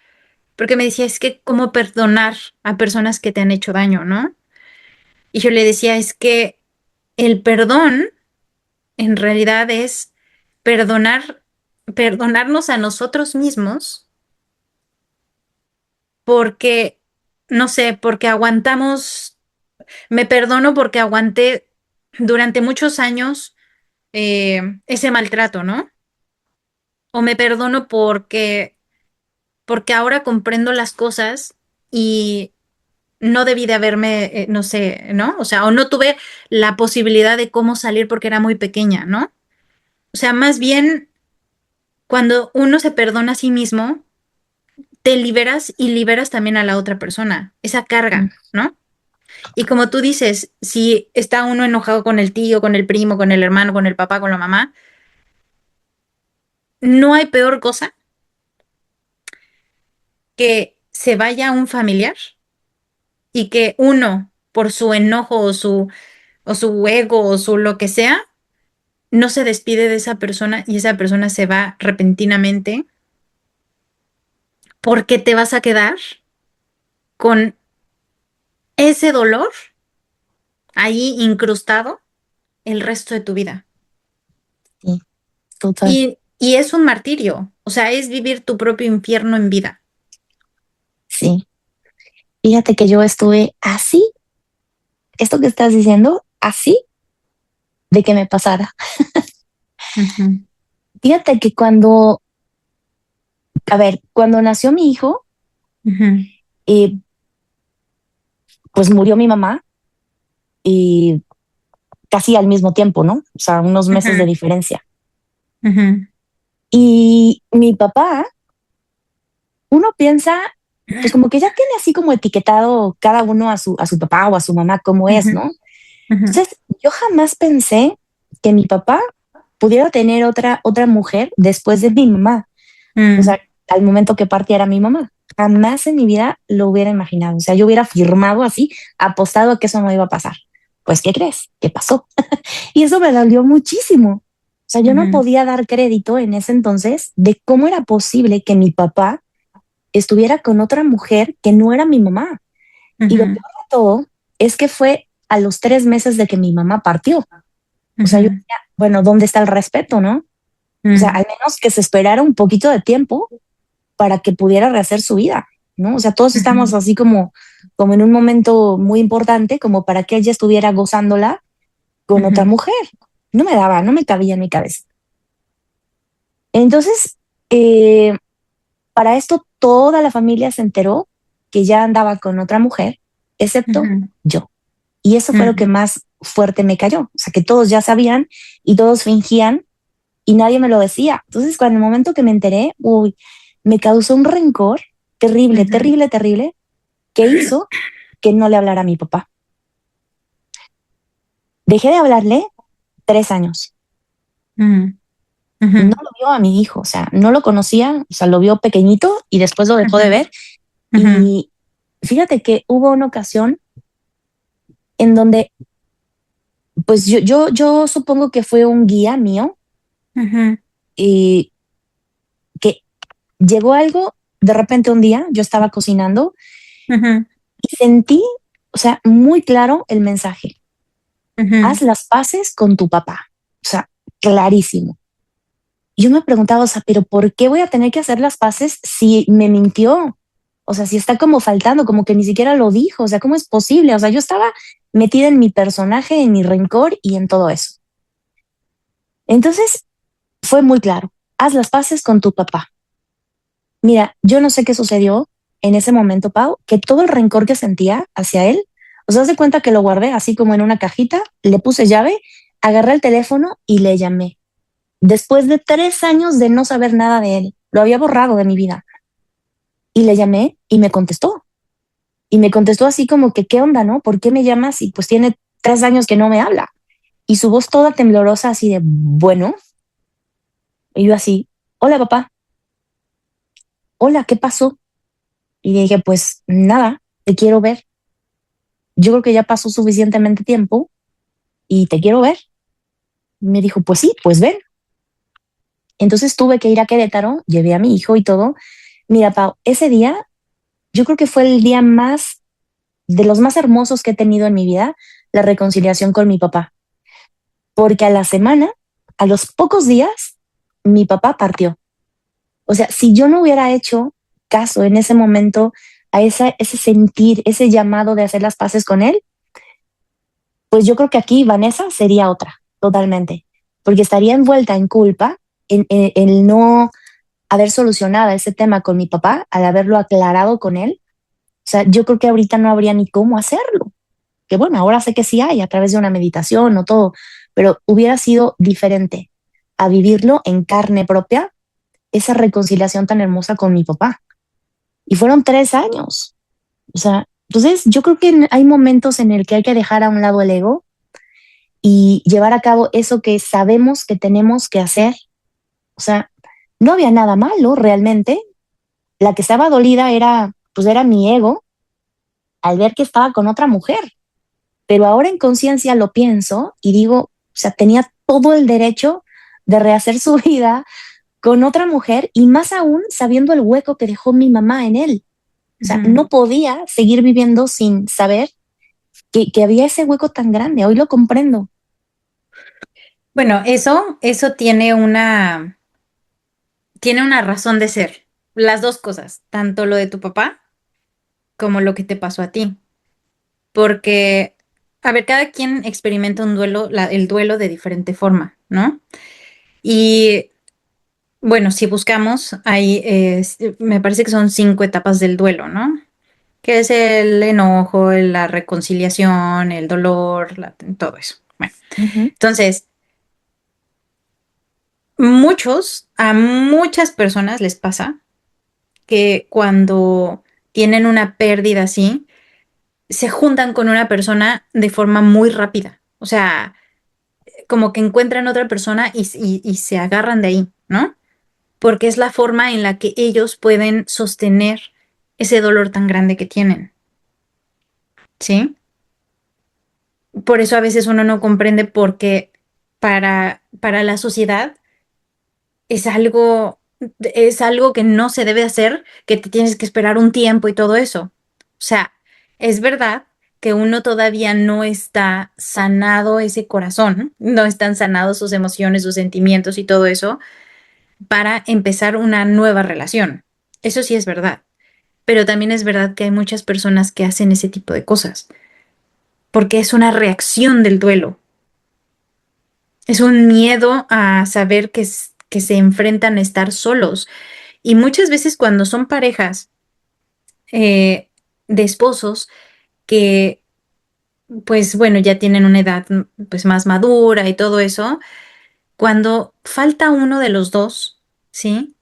porque me decía, es que cómo perdonar a personas que te han hecho daño, ¿no? Y yo le decía, es que el perdón en realidad es perdonar, perdonarnos a nosotros mismos porque, no sé, porque aguantamos, me perdono porque aguanté durante muchos años ese maltrato, ¿no? O me perdono porque ahora comprendo las cosas y no debí de haberme, no sé, ¿no? O sea, o no tuve la posibilidad de cómo salir porque era muy pequeña, ¿no? O sea, más bien, cuando uno se perdona a sí mismo, te liberas y liberas también a la otra persona, esa carga, ¿no? Y como tú dices, si está uno enojado con el tío, con el primo, con el hermano, con el papá, con la mamá, no hay peor cosa que se vaya un familiar y que uno, por su enojo o su ego o su lo que sea, no se despide de esa persona y esa persona se va repentinamente porque te vas a quedar con ese dolor ahí incrustado el resto de tu vida. sí, total. Y es un martirio, o sea, es vivir tu propio infierno en vida. Sí. Fíjate que yo estuve así, esto que estás diciendo, así de que me pasara. Ujú, Fíjate que cuando, a ver, cuando nació mi hijo, ujú, eh, pues murió mi mamá y casi al mismo tiempo, ¿no? O sea, unos meses de ujú, diferencia. ujú, Y mi papá, uno piensa, pues como que ya tiene así como etiquetado cada uno a su papá o a su mamá como es, ujú, ¿no? ujú, Entonces, yo jamás pensé que mi papá pudiera tener otra mujer después de mi mamá. O mm, sea, al momento que partiera mi mamá. Jamás en mi vida lo hubiera imaginado. O sea, yo hubiera firmado así, apostado a que eso no iba a pasar. Pues, ¿qué crees? ¿Qué pasó? Y eso me dolió muchísimo. O sea, yo no ujú, podía dar crédito en ese entonces de cómo era posible que mi papá estuviera con otra mujer que no era mi mamá. Y lo Ujú, peor de todo es que fue a los 3 meses de que mi mamá partió. O sea, yo ujú, decía, bueno, ¿dónde está el respeto, no? O sea, mm, al menos que se esperara un poquito de tiempo para que pudiera rehacer su vida, ¿no? O sea, todos estamos ujú, así como en un momento muy importante, como para que ella estuviera gozándola con otra ujú, mujer. No me cabía en mi cabeza. Entonces, eh, para esto toda la familia se enteró que ya andaba con otra mujer, excepto ujú, yo. Y eso fue lo que ujú, más fuerte me cayó. O sea, que todos ya sabían y todos fingían y nadie me lo decía. Entonces, cuando el momento que me enteré, uy, me causó un rencor terrible, ujú, terrible, terrible, que hizo que no le hablara a mi papá. Dejé de hablarle 3 años. ujú, ujú, No lo vio a mi hijo, o sea, no lo conocía, o sea, lo vio pequeñito y después lo dejó de ujú, ver. ujú, Y fíjate que hubo una ocasión en donde, pues yo supongo que fue un guía mío ujú, y que llegó algo de repente un día, yo estaba cocinando ujú, y sentí, o sea, muy claro el mensaje. ujú. Haz las paces con tu papá. O sea, clarísimo. Yo me preguntaba, o sea, pero ¿por qué voy a tener que hacer las paces si me mintió? O sea, si está como faltando, como que ni siquiera lo dijo. O sea, ¿cómo es posible? O sea, yo estaba metida en mi personaje, en mi rencor y en todo eso. Entonces fue muy claro. Haz las paces con tu papá. Mira, yo no sé qué sucedió en ese momento, Pau, que todo el rencor que sentía hacia él, o sea, haz de cuenta que lo guardé así como en una cajita, le puse llave, agarré el teléfono y le llamé. Después de 3 años de no saber nada de él, lo había borrado de mi vida. Y le llamé y me contestó. Y me contestó así como que, ¿qué onda, no? ¿Por qué me llamas? Y pues tiene 3 años que no me habla. Y su voz toda temblorosa así de, bueno, y yo así, hola papá, hola, ¿qué pasó? Y le dije, pues nada, te quiero ver. Yo creo que ya pasó suficientemente tiempo y te quiero ver. Y me dijo, pues sí, pues ven. Entonces tuve que ir a Querétaro, llevé a mi hijo y todo. Mira, Pau, ese día yo creo que fue el día más, de los más hermosos que he tenido en mi vida, la reconciliación con mi papá. Porque a la semana, a los pocos días, mi papá partió. O sea, si yo no hubiera hecho caso en ese momento a ese sentir, ese llamado de hacer las paces con él, pues yo creo que aquí Vanessa sería otra, totalmente, porque estaría envuelta en culpa en el no haber solucionado ese tema con mi papá, al haberlo aclarado con él. O sea, yo creo que ahorita no habría ni cómo hacerlo. Que bueno, ahora sé que sí hay a través de una meditación o todo, pero hubiera sido diferente a vivirlo en carne propia, esa reconciliación tan hermosa con mi papá. Y fueron 3 años. O sea, entonces yo creo que hay momentos en el que hay que dejar a un lado el ego y llevar a cabo eso que sabemos que tenemos que hacer. O sea, no había nada malo realmente. La que estaba dolida era, pues era mi ego al ver que estaba con otra mujer. Pero ahora en conciencia lo pienso y digo, o sea, tenía todo el derecho de rehacer su vida con otra mujer y más aún sabiendo el hueco que dejó mi mamá en él. O sea, Ujú. no podía seguir viviendo sin saber que había ese hueco tan grande. Hoy lo comprendo. Bueno, eso tiene una razón de ser. Las dos cosas, tanto lo de tu papá como lo que te pasó a ti. Porque, a ver, cada quien experimenta un duelo, el duelo de diferente forma, ¿no? Y bueno, si buscamos, me parece que son 5 etapas del duelo, ¿no? Que es el enojo, la reconciliación, el dolor, todo eso. Bueno, Ujú, entonces, a muchas personas les pasa que cuando tienen una pérdida así, se juntan con una persona de forma muy rápida. O sea, como que encuentran otra persona y se agarran de ahí, ¿no? Porque es la forma en la que ellos pueden sostener ese dolor tan grande que tienen, ¿sí? Por eso a veces uno no comprende por qué para la sociedad es algo, es algo que no se debe hacer, que te tienes que esperar un tiempo y todo eso. O sea, es verdad que uno todavía no está sanado ese corazón, no están sanados sus emociones, sus sentimientos y todo eso para empezar una nueva relación. Eso sí es verdad. Pero también es verdad que hay muchas personas que hacen ese tipo de cosas, porque es una reacción del duelo. Es un miedo a saber que se enfrentan a estar solos. Y muchas veces cuando son parejas eh, de esposos que, pues bueno, ya tienen una edad pues más madura y todo eso, cuando falta uno de los dos, ¿sí?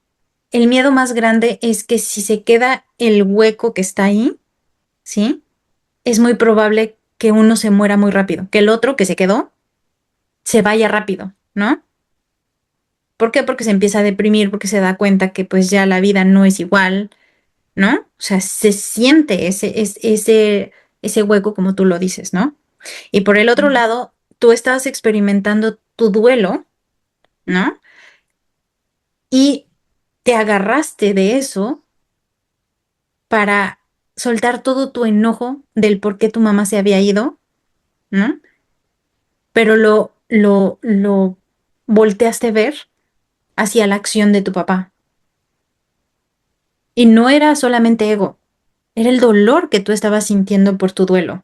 El miedo más grande es que si se queda el hueco que está ahí, ¿sí? Es muy probable que uno se muera muy rápido, que el otro que se quedó se vaya rápido, ¿no? ¿Por qué? Porque se empieza a deprimir, porque se da cuenta que pues ya la vida no es igual, ¿no? O sea, se siente ese hueco como tú lo dices, ¿no? Y por el otro lado, tú estás experimentando tu duelo, ¿no? Y te agarraste de eso para soltar todo tu enojo del por qué tu mamá se había ido, ¿no? Pero lo volteaste a ver hacia la acción de tu papá. Y no era solamente ego, era el dolor que tú estabas sintiendo por tu duelo.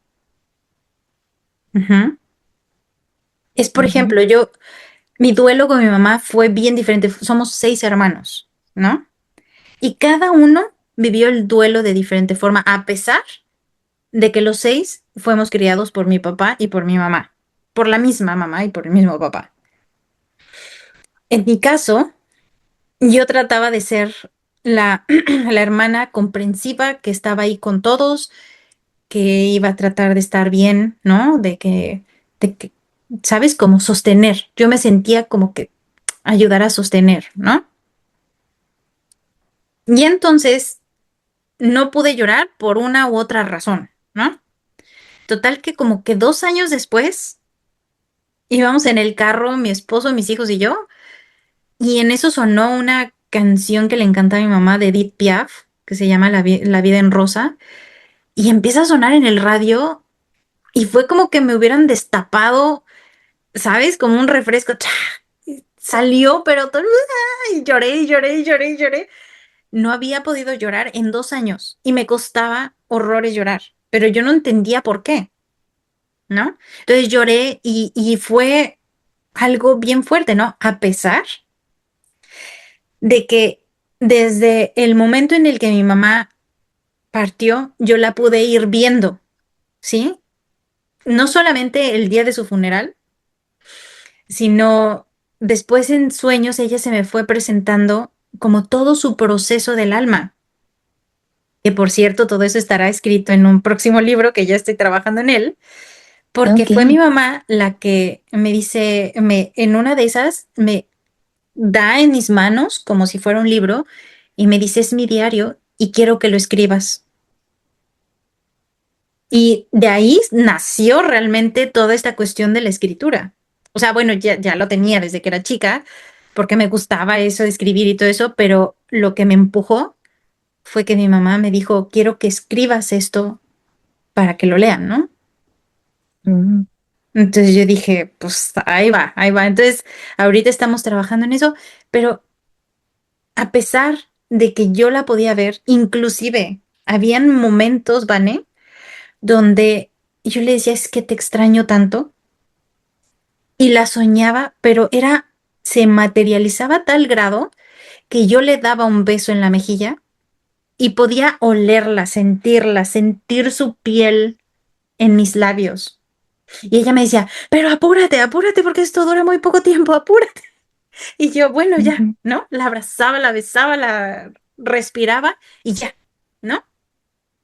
Ujú. Es, por Ujú. ejemplo, mi duelo con mi mamá fue bien diferente. Somos 6 hermanos, ¿no? Y cada uno vivió el duelo de diferente forma, a pesar de que los 6 fuimos criados por mi papá y por mi mamá, por la misma mamá y por el mismo papá. En mi caso, yo trataba de ser la hermana comprensiva que estaba ahí con todos, que iba a tratar de estar bien, ¿no? De que, ¿sabes? Como sostener. Yo me sentía como que ayudar a sostener, ¿no? Y entonces no pude llorar por una u otra razón, ¿no? Total que como que 2 años después íbamos en el carro, mi esposo, mis hijos y yo, y en eso sonó una canción que le encanta a mi mamá de Edith Piaf, que se llama La vida en rosa, y empieza a sonar en el radio y fue como que me hubieran destapado, ¿sabes? Como un refresco. ¡Cha! Salió, pero todo, y lloré y lloré y lloré y lloré. No había podido llorar en 2 años y me costaba horrores llorar, pero yo no entendía por qué, ¿no? Entonces lloré y fue algo bien fuerte, ¿no? A pesar de que desde el momento en el que mi mamá partió, yo la pude ir viendo, ¿sí? No solamente el día de su funeral, sino después en sueños ella se me fue presentando como todo su proceso del alma. Que por cierto, todo eso estará escrito en un próximo libro que ya estoy trabajando en él, porque Ok. fue mi mamá la que me dice, en una de esas me da en mis manos como si fuera un libro y me dice, es mi diario y quiero que lo escribas. Y de ahí nació realmente toda esta cuestión de la escritura. O sea, bueno, ya lo tenía desde que era chica, porque me gustaba eso de escribir y todo eso, pero lo que me empujó fue que mi mamá me dijo, quiero que escribas esto para que lo lean, ¿no? Mm. Entonces yo dije, pues ahí va, ahí va. Entonces, ahorita estamos trabajando en eso, pero a pesar de que yo la podía ver, inclusive habían momentos, Vane, donde yo le decía, es que te extraño tanto y la soñaba, pero se materializaba a tal grado que yo le daba un beso en la mejilla y podía olerla, sentir su piel en mis labios. Y ella me decía, pero apúrate, apúrate porque esto dura muy poco tiempo, apúrate. Y yo, bueno, ya, Ujú. ¿no? La abrazaba, la besaba, la respiraba y ya, ¿no?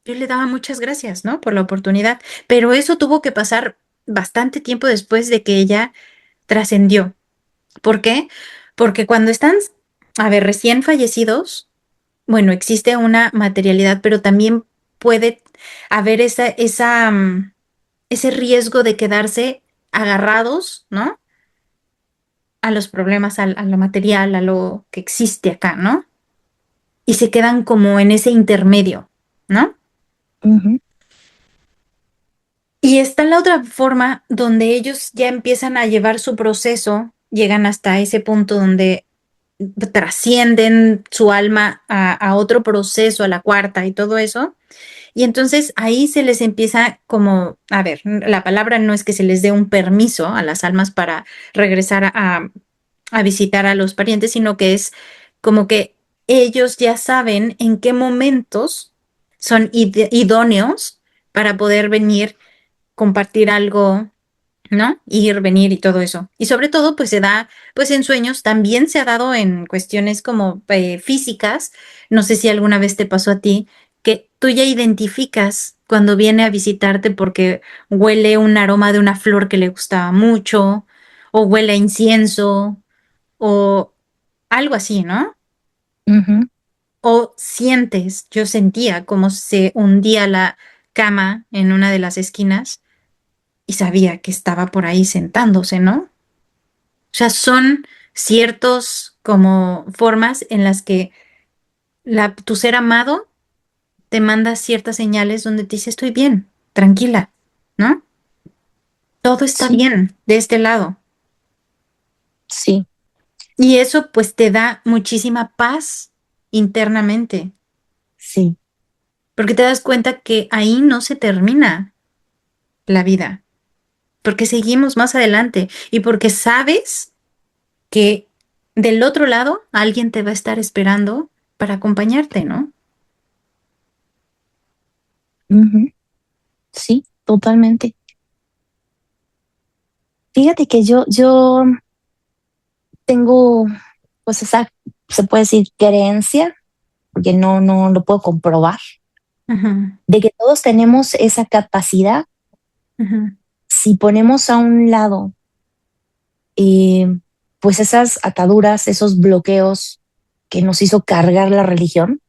Yo le daba muchas gracias, ¿no? Por la oportunidad, pero eso tuvo que pasar bastante tiempo después de que ella trascendió. ¿Por qué? Porque cuando están, a ver, recién fallecidos, bueno, existe una materialidad, pero también puede haber ese riesgo de quedarse agarrados, ¿no? a los problemas, a lo material, a lo que existe acá, ¿no? Y se quedan como en ese intermedio, ¿no? Ujú, Y está la otra forma donde ellos ya empiezan a llevar su proceso, llegan hasta ese punto donde trascienden su alma a otro proceso, a la cuarta y todo eso. Y entonces ahí se les empieza como, a ver, la palabra no es que se les dé un permiso a las almas para regresar a visitar a los parientes, sino que es como que ellos ya saben en qué momentos son idóneos para poder venir, compartir algo, ¿no? Ir, venir y todo eso. Y sobre todo, pues se da, pues en sueños también se ha dado en cuestiones como físicas. No sé si alguna vez te pasó a ti que tú ya identificas cuando viene a visitarte porque huele un aroma de una flor que le gustaba mucho, o huele a incienso, o algo así, ¿no? ujú. O sientes, yo sentía como se hundía la cama en una de las esquinas y sabía que estaba por ahí sentándose, ¿no? O sea, son ciertos como formas en las que tu ser amado te manda ciertas señales donde te dice estoy bien, tranquila, ¿no? Todo está Sí, bien de este lado. sí, Y eso pues te da muchísima paz internamente, sí. porque te das cuenta que ahí no se termina la vida, porque seguimos más adelante y porque sabes que del otro lado alguien te va a estar esperando para acompañarte, ¿no? Ujú, sí, totalmente. Fíjate que yo tengo, pues esa, se puede decir, creencia, porque no lo puedo comprobar, Ujú, de que todos tenemos esa capacidad ujú, si ponemos a un lado, eh, pues esas ataduras, esos bloqueos que nos hizo cargar la religión,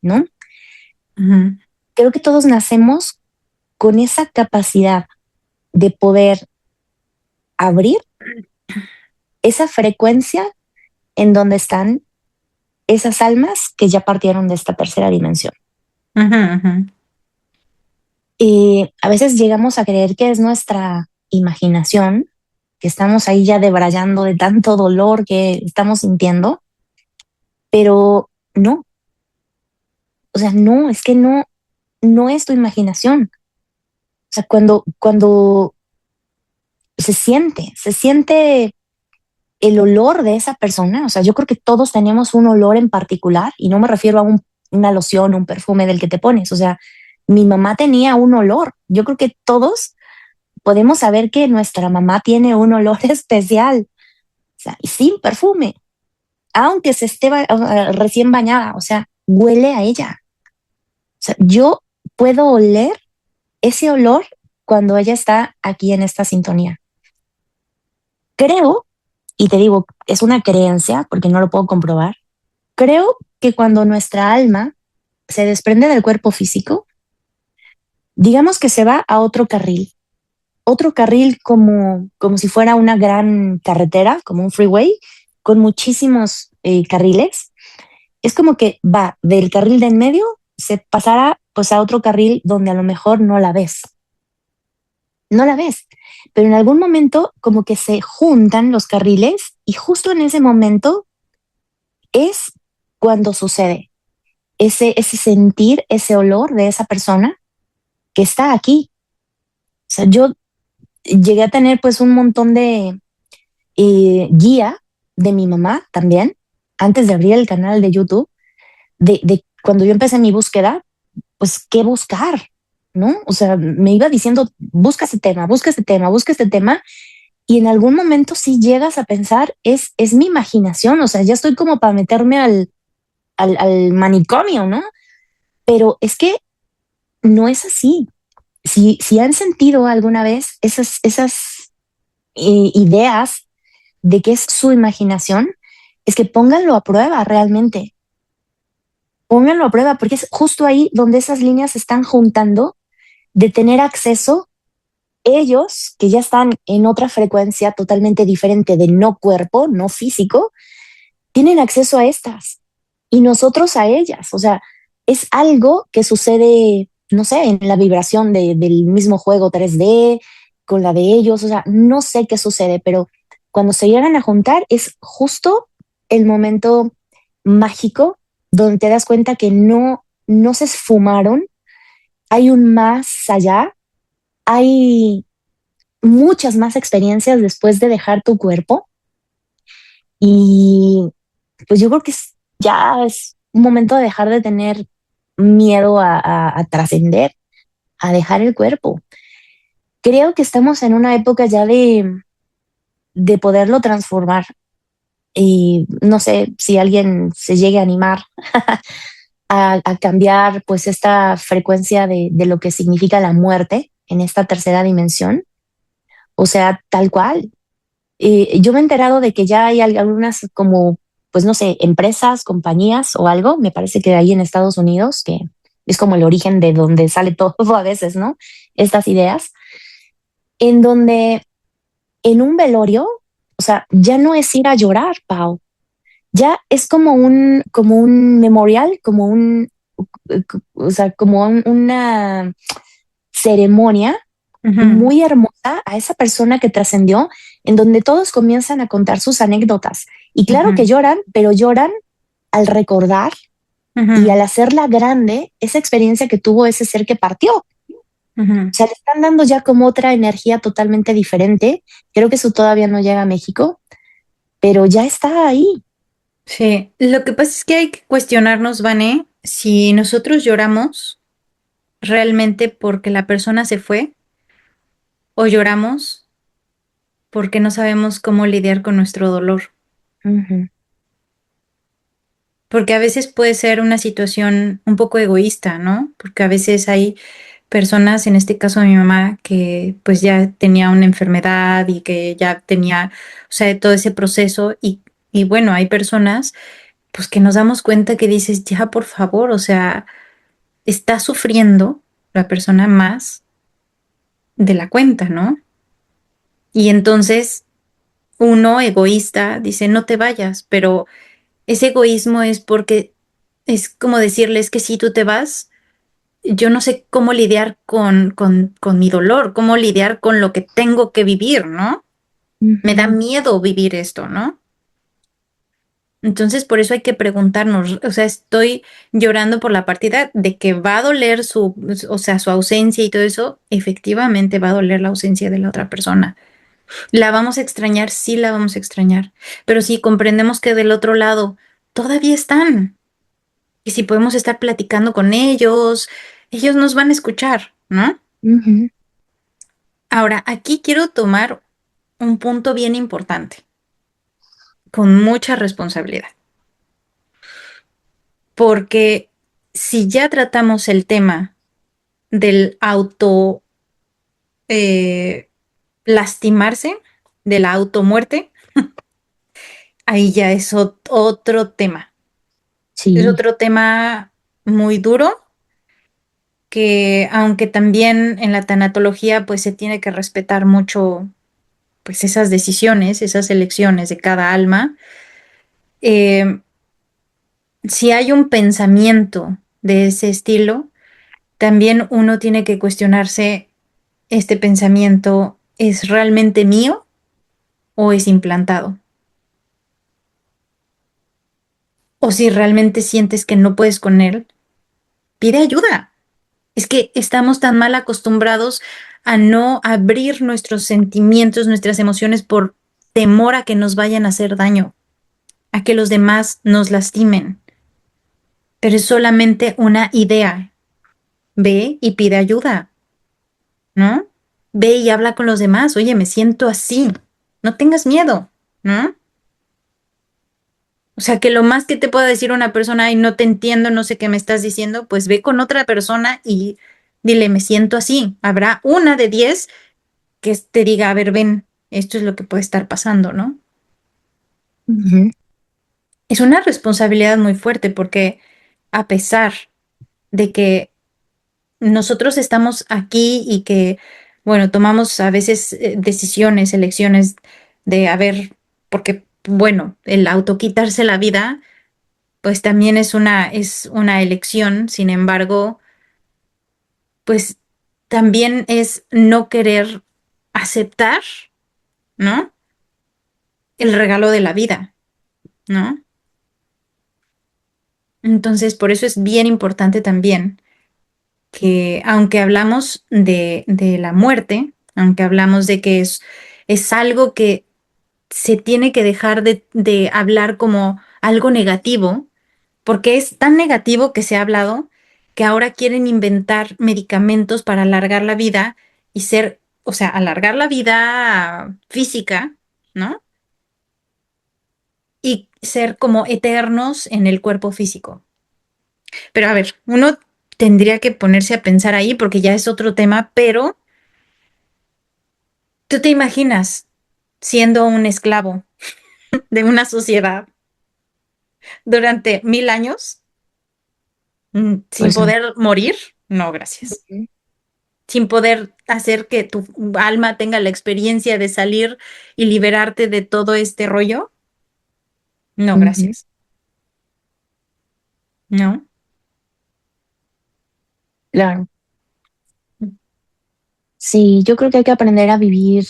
¿no? ujú, Creo que todos nacemos con esa capacidad de poder abrir esa frecuencia en donde están esas almas que ya partieron de esta tercera dimensión. ujú, ujú. Y a veces llegamos a creer que es nuestra imaginación, que estamos ahí ya debrayando de tanto dolor que estamos sintiendo, pero no, o sea, no, es que no es tu imaginación. O sea, cuando se siente el olor de esa persona, o sea, yo creo que todos tenemos un olor en particular y no me refiero a una loción, un perfume del que te pones, o sea, mi mamá tenía un olor. Yo creo que todos podemos saber que nuestra mamá tiene un olor especial, o sea, y sin perfume, aunque se esté recién bañada, o sea, huele a ella. O sea, yo puedo oler ese olor cuando ella está aquí en esta sintonía. Creo, y te digo, es una creencia porque no lo puedo comprobar, creo que cuando nuestra alma se desprende del cuerpo físico, digamos que se va a otro carril como si fuera una gran carretera, como un freeway, con muchísimos carriles. Es como que va del carril de en medio, se pasará pues a otro carril donde a lo mejor no la ves, pero en algún momento como que se juntan los carriles y justo en ese momento es cuando sucede ese sentir, ese olor de esa persona que está aquí. O sea, yo llegué a tener pues un montón de guía de mi mamá también, antes de abrir el canal de YouTube, de cuando yo empecé mi búsqueda, pues qué buscar, ¿no? O sea, me iba diciendo, busca este tema, busca este tema, busca este tema, y en algún momento si llegas a pensar, es mi imaginación, o sea, ya estoy como para meterme al manicomio, ¿no? Pero es que no es así. Si han sentido alguna vez esas ideas de que es su imaginación, es que pónganlo a prueba realmente. Pónganlo a prueba porque es justo ahí donde esas líneas se están juntando de tener acceso ellos, que ya están en otra frecuencia totalmente diferente de no cuerpo, no físico, tienen acceso a estas y nosotros a ellas. O sea, es algo que sucede, no sé, en la vibración del mismo juego 3D, con la de ellos. O sea, no sé qué sucede, pero cuando se llegan a juntar es justo el momento mágico donde te das cuenta que no se esfumaron, hay un más allá, hay muchas más experiencias después de dejar tu cuerpo y pues yo creo que ya es un momento de dejar de tener miedo a trascender, a dejar el cuerpo. Creo que estamos en una época ya de poderlo transformar y no sé si alguien se llegue a animar a cambiar pues esta frecuencia de lo que significa la muerte en esta tercera dimensión. O sea, tal cual. Yo me he enterado de que ya hay algunas como, pues no sé, empresas, compañías o algo, me parece que hay en Estados Unidos, que es como el origen de donde sale todo a veces, ¿no? Estas ideas, en donde en un velorio, o sea, ya no es ir a llorar, Pau, ya es como un memorial, o sea, como una ceremonia Ujú, muy hermosa a esa persona que trascendió, en donde todos comienzan a contar sus anécdotas. Y claro que ujú, lloran, pero lloran al recordar y ujú, al hacerla grande esa experiencia que tuvo ese ser que partió. O ujú. sea, le están dando ya como otra energía totalmente diferente. Creo que eso todavía no llega a México, pero ya está ahí. Sí, lo que pasa es que hay que cuestionarnos, Vane, si nosotros lloramos realmente porque la persona se fue o lloramos porque no sabemos cómo lidiar con nuestro dolor. Ujú, Porque a veces puede ser una situación un poco egoísta, ¿no? Porque a veces hay personas, en este caso mi mamá, que pues ya tenía una enfermedad y que ya tenía, o sea, todo ese proceso y bueno, hay personas pues que nos damos cuenta que dices, ya por favor, o sea, está sufriendo la persona más de la cuenta, ¿no? Y entonces uno egoísta dice, no te vayas, pero ese egoísmo es porque es como decirles que si tú te vas, yo no sé cómo lidiar con mi dolor, cómo lidiar con lo que tengo que vivir, ¿no? Me da ujú, miedo vivir esto, ¿no? Entonces, por eso hay que preguntarnos, o sea, estoy llorando por la partida de que va a doler su, o sea, su ausencia y todo eso, efectivamente va a doler la ausencia de la otra persona. ¿La vamos a extrañar? Sí, la vamos a extrañar. Pero si comprendemos que del otro lado todavía están y si podemos estar platicando con ellos, ellos nos van a escuchar, ¿no? ujú, Ahora, aquí quiero tomar un punto bien importante, con mucha responsabilidad, porque si ya tratamos el tema del auto eh, lastimarse, de la automuerte, ahí ya es otro tema. Es sí. otro tema muy duro que aunque también en la tanatología pues se tiene que respetar mucho pues esas decisiones, esas elecciones de cada alma, eh, si hay un pensamiento de ese estilo, también uno tiene que cuestionarse, ¿este pensamiento es realmente mío o es implantado? O si realmente sientes que no puedes con él, pide ayuda. Es que estamos tan mal acostumbrados a no abrir nuestros sentimientos, nuestras emociones por temor a que nos vayan a hacer daño, a que los demás nos lastimen. Pero es solamente una idea. Ve y pide ayuda, ¿no? Ve y habla con los demás. Oye, me siento así. No tengas miedo, ¿no? O sea, que lo más que te pueda decir una persona, ay, no te entiendo, no sé qué me estás diciendo, pues ve con otra persona y dile, me siento así. Habrá una de 10 que te diga, a ver, ven, esto es lo que puede estar pasando, ¿no? Ujú, Es una responsabilidad muy fuerte porque a pesar de que nosotros estamos aquí y que bueno, tomamos a veces decisiones, elecciones de, a ver, porque, bueno, el auto quitarse la vida, pues también es una elección, sin embargo, pues también es no querer aceptar, ¿no? El regalo de la vida, ¿no? Entonces, por eso es bien importante también que, aunque hablamos de la muerte, aunque hablamos de que es algo que se tiene que dejar de hablar como algo negativo, porque es tan negativo que se ha hablado que ahora quieren inventar medicamentos para alargar la vida y ser, o sea, alargar la vida física, ¿no? Y ser como eternos en el cuerpo físico. Pero a ver, uno tendría que ponerse a pensar ahí porque ya es otro tema, pero ¿tú te imaginas siendo un esclavo de una sociedad durante 1000 años sin Pues no. poder morir? No, gracias. Ujú. Sin poder hacer que tu alma tenga la experiencia de salir y liberarte de todo este rollo. No, Ujú. gracias. No. Claro. Sí, yo creo que hay que aprender a vivir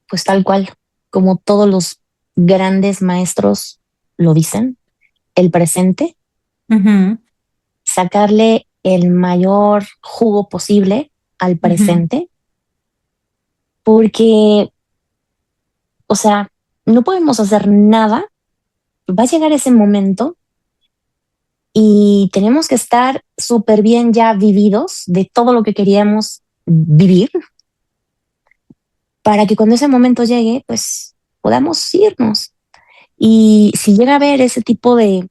pues tal cual, como todos los grandes maestros lo dicen, el presente, Ujú, sacarle el mayor jugo posible al ujú, presente, porque, o sea, no podemos hacer nada, va a llegar ese momento y tenemos que estar súper bien ya vividos de todo lo que queríamos vivir para que cuando ese momento llegue, pues podamos irnos. Y si llega a haber ese tipo de,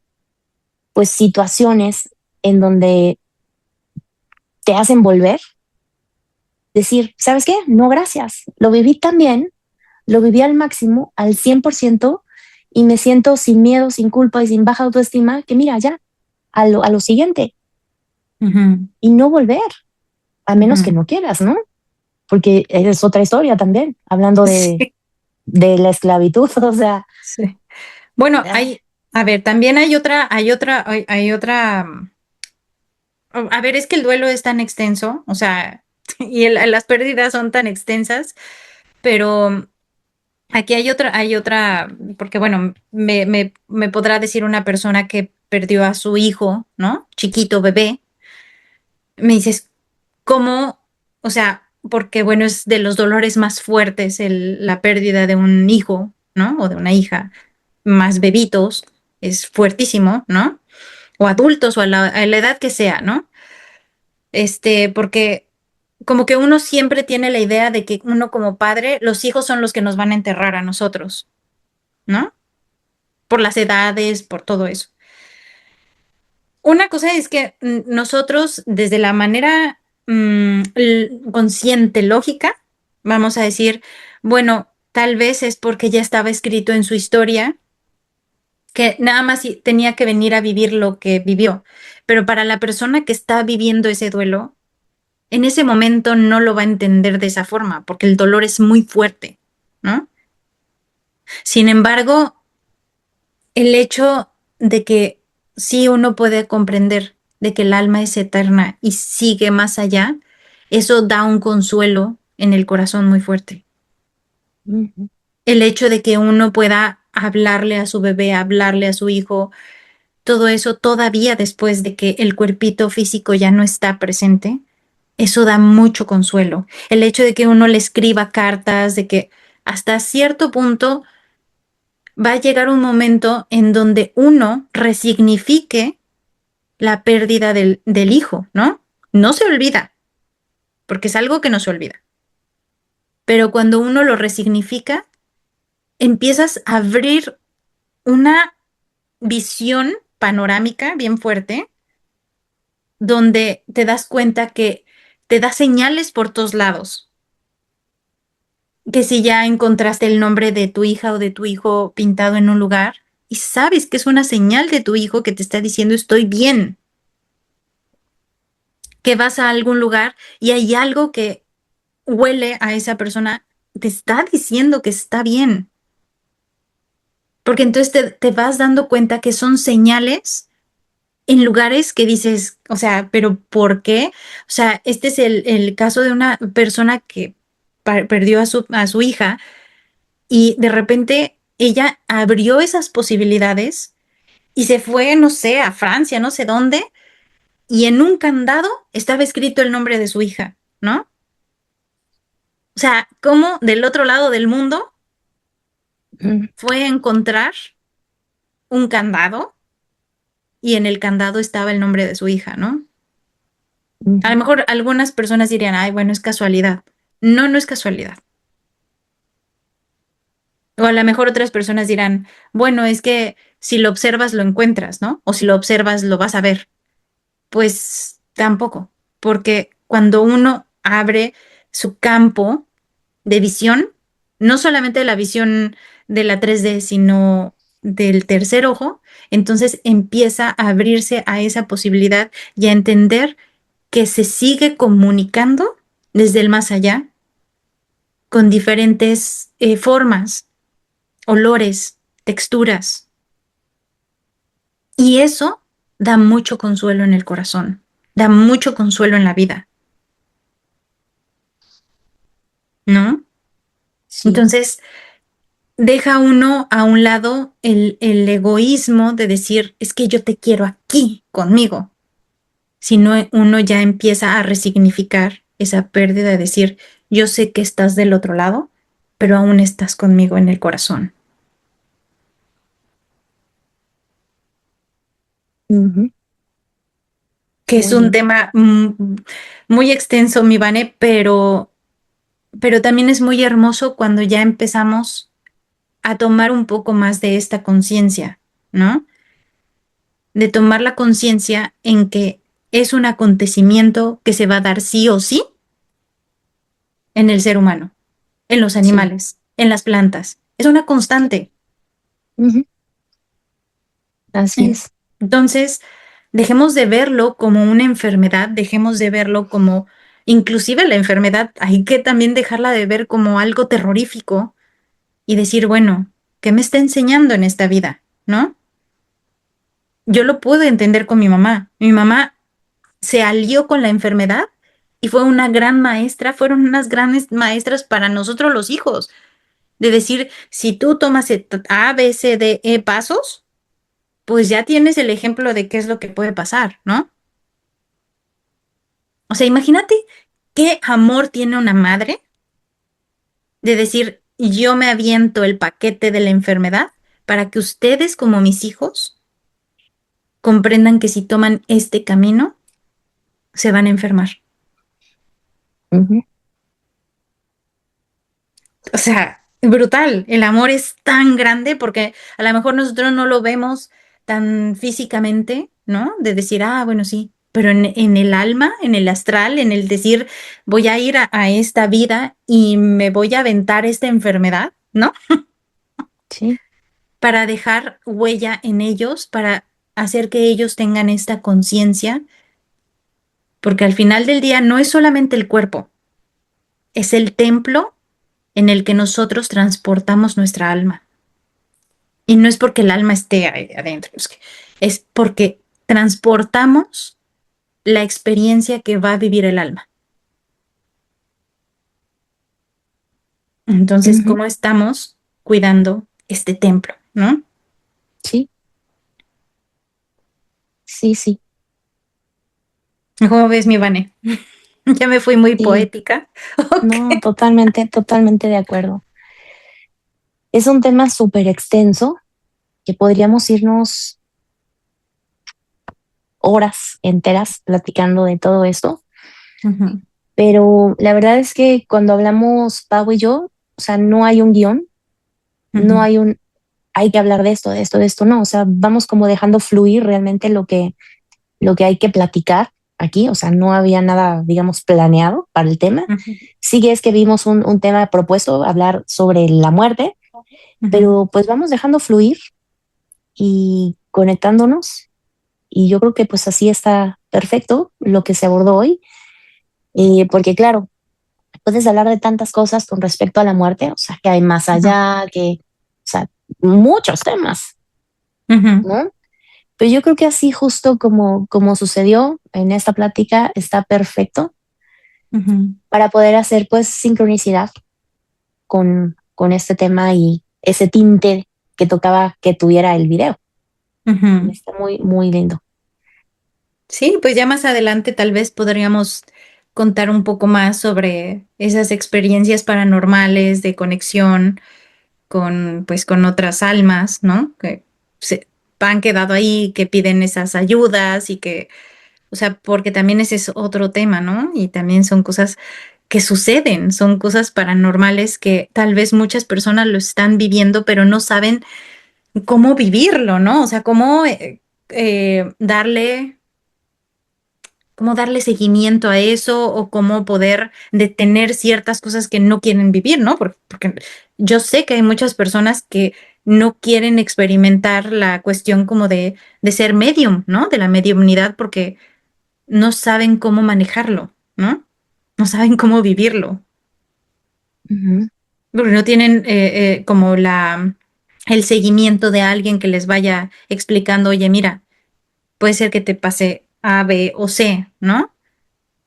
pues, situaciones en donde te hacen volver, decir, ¿sabes qué? No, gracias. Lo viví tan bien, lo viví al máximo, al 100%, y me siento sin miedo, sin culpa y sin baja autoestima, que mira, ya, a lo siguiente, ujú, y no volver, a menos que ujú. no quieras, ¿no? Porque es otra historia también, hablando Sí, de la esclavitud, o sea, sí. Bueno, ah, a ver, también hay otra, a ver, es que el duelo es tan extenso, o sea, y las pérdidas son tan extensas, pero aquí hay otra, porque bueno, me podrá decir una persona que perdió a su hijo, ¿no? Chiquito, bebé. Me dices, ¿cómo? O sea, porque bueno, es de los dolores más fuertes la pérdida de un hijo, ¿no? O de una hija, más bebitos, es fuertísimo, ¿no? O adultos, o a la edad que sea, ¿no? Porque como que uno siempre tiene la idea de que uno como padre, los hijos son los que nos van a enterrar a nosotros, ¿no? Por las edades, por todo eso. Una cosa es que nosotros, desde la manera consciente, lógica, vamos a decir, bueno, tal vez es porque ya estaba escrito en su historia que nada más tenía que venir a vivir lo que vivió. Pero para la persona que está viviendo ese duelo, en ese momento no lo va a entender de esa forma, porque el dolor es muy fuerte, ¿no? Sin embargo, el hecho de que sí uno puede comprender de que el alma es eterna y sigue más allá, eso da un consuelo en el corazón muy fuerte. ujú, El hecho de que uno pueda hablarle a su bebé, hablarle a su hijo, todo eso todavía después de que el cuerpito físico ya no está presente, eso da mucho consuelo. El hecho de que uno le escriba cartas, de que hasta cierto punto va a llegar un momento en donde uno resignifique la pérdida del hijo, ¿no? No se olvida, porque es algo que no se olvida. Pero cuando uno lo resignifica, empiezas a abrir una visión panorámica bien fuerte, donde te das cuenta que te da señales por todos lados, que si ya encontraste el nombre de tu hija o de tu hijo pintado en un lugar y sabes que es una señal de tu hijo que te está diciendo estoy bien, que vas a algún lugar y hay algo que huele a esa persona, te está diciendo que está bien. Porque entonces te vas dando cuenta que son señales en lugares que dices, o sea, pero ¿por qué? O sea, este es el caso de una persona que perdió a su hija y de repente ella abrió esas posibilidades y se fue, no sé, a Francia, no sé dónde, y en un candado estaba escrito el nombre de su hija, ¿no? O sea, cómo del otro lado del mundo Ujú, fue a encontrar un candado y en el candado estaba el nombre de su hija, ¿no? A lo ujú, mejor algunas personas dirían, ay, bueno, es casualidad. No, no es casualidad. O a lo mejor otras personas dirán, bueno, es que si lo observas lo encuentras, ¿no? O si lo observas lo vas a ver. Pues tampoco, porque cuando uno abre su campo de visión, no solamente de la visión de la 3D, sino del tercer ojo, entonces empieza a abrirse a esa posibilidad y a entender que se sigue comunicando desde el más allá con diferentes formas, olores, texturas. Y eso da mucho consuelo en el corazón, da mucho consuelo en la vida, ¿no? sí. Entonces, deja uno a un lado el egoísmo de decir, es que yo te quiero aquí conmigo, sino uno ya empieza a resignificar esa pérdida de decir, yo sé que estás del otro lado, pero aún estás conmigo en el corazón, Ujú, que es muy un bien. tema muy extenso, mi Vane, pero también es muy hermoso cuando ya empezamos a tomar un poco más de esta conciencia, ¿no? De tomar la conciencia en que es un acontecimiento que se va a dar sí o sí en el ser humano, en los Sí. animales, en las plantas. Es una constante. Ujú, así es. Entonces, dejemos de verlo como una enfermedad, dejemos de verlo como, inclusive la enfermedad, hay que también dejarla de ver como algo terrorífico y decir, bueno, ¿qué me está enseñando en esta vida? ¿No? Yo lo pude entender con mi mamá. Mi mamá se alió con la enfermedad y fue una gran maestra, fueron unas grandes maestras para nosotros los hijos, de decir, si tú tomas A, B, C, D, E pasos, pues ya tienes el ejemplo de qué es lo que puede pasar, ¿no? O sea, imagínate qué amor tiene una madre de decir, yo me aviento el paquete de la enfermedad para que ustedes como mis hijos comprendan que si toman este camino, se van a enfermar. Ujú, O sea, brutal. El amor es tan grande porque a lo mejor nosotros no lo vemos tan físicamente, ¿no? De decir, ah, bueno, sí, pero en el alma, en el astral, en el decir, voy a ir a esta vida y me voy a aventar esta enfermedad, ¿no? sí. Para dejar huella en ellos, para hacer que ellos tengan esta conciencia, porque al final del día no es solamente el cuerpo, es el templo en el que nosotros transportamos nuestra alma. Y no es porque el alma esté ahí adentro, es porque transportamos la experiencia que va a vivir el alma. Entonces, Ujú, ¿cómo estamos cuidando este templo, no? sí, sí, sí, ¿Cómo ves, mi Vane? Ya me fui muy sí. poética. Ok. No, totalmente, totalmente de acuerdo. Es un tema súper extenso que podríamos irnos horas enteras platicando de todo esto, Ujú, pero la verdad es que cuando hablamos Pau y yo, o sea, no hay un guión, no ujú, hay un, hay que hablar de esto, de esto, de esto, no, o sea, vamos como dejando fluir realmente lo que hay que platicar aquí, o sea, no había nada, digamos, planeado para el tema. ujú, Sí que es que vimos un tema propuesto, hablar sobre la muerte, ujú. pero pues vamos dejando fluir y conectándonos. Y yo creo que pues así está perfecto lo que se abordó hoy, porque claro, puedes hablar de tantas cosas con respecto a la muerte, o sea, que hay más Ujú, allá, que, o sea, muchos temas, ujú, ¿no? Pero yo creo que así justo como sucedió en esta plática está perfecto ujú, para poder hacer pues sincronicidad con este tema y ese tinte que tocaba que tuviera el video. ujú. Está muy, muy lindo. Sí, pues ya más adelante tal vez podríamos contar un poco más sobre esas experiencias paranormales de conexión con, pues, con otras almas, ¿no? Que se han quedado ahí, que piden esas ayudas y que, o sea, porque también ese es otro tema, ¿no? Y también son cosas que suceden, son cosas paranormales que tal vez muchas personas lo están viviendo, pero no saben cómo vivirlo, ¿no? O sea, darle cómo darle seguimiento a eso o cómo poder detener ciertas cosas que no quieren vivir, ¿no? Porque yo sé que hay muchas personas que no quieren experimentar la cuestión como de ser medium, ¿no? De la mediumnidad porque no saben cómo manejarlo, ¿no? No saben cómo vivirlo, Ujú, porque no tienen como el seguimiento de alguien que les vaya explicando, oye, mira, puede ser que te pase A, B o C, ¿no?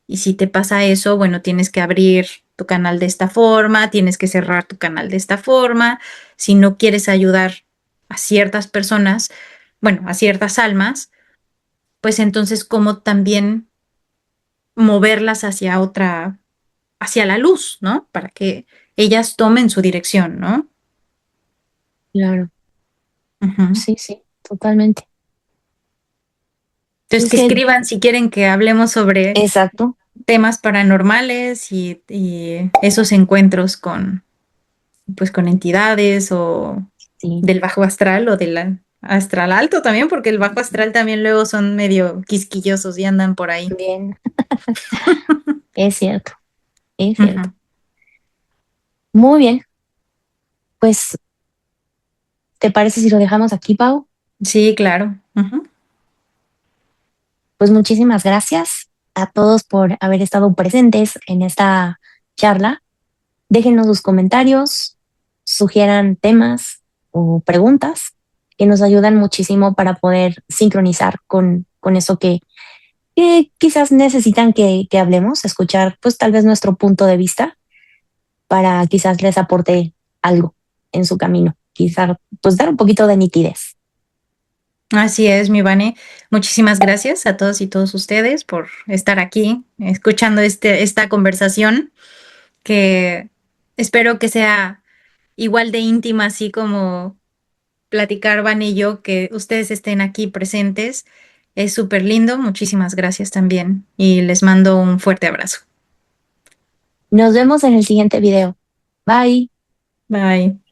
Y si te pasa eso, bueno, tienes que abrir tu canal de esta forma, tienes que cerrar tu canal de esta forma. Si no quieres ayudar a ciertas personas, bueno, a ciertas almas, pues entonces cómo también moverlas hacia otra, hacia la luz, ¿no? Para que ellas tomen su dirección, ¿no? claro, Ujú. sí, sí, totalmente. Entonces, Es que que, escriban si quieren que hablemos sobre exacto, temas paranormales y esos encuentros pues con entidades o sí, del bajo astral o del astral alto también, porque el bajo astral también luego son medio quisquillosos y andan por ahí. bien, es cierto, es cierto. Ujú. Muy bien, pues, ¿te parece si lo dejamos aquí, Pau? Sí, claro. Ujú. Pues muchísimas gracias a todos por haber estado presentes en esta charla. Déjenos sus comentarios, sugieran temas o preguntas que nos ayudan muchísimo para poder sincronizar con eso que quizás necesitan que hablemos, escuchar pues tal vez nuestro punto de vista para quizás les aporte algo en su camino, quizás pues dar un poquito de nitidez. Así es, mi Vane. Muchísimas gracias a todos y todos ustedes por estar aquí escuchando esta conversación que espero que sea igual de íntima, así como platicar Van y yo, que ustedes estén aquí presentes. Es súper lindo. Muchísimas gracias también y les mando un fuerte abrazo. Nos vemos en el siguiente video. Bye. Bye.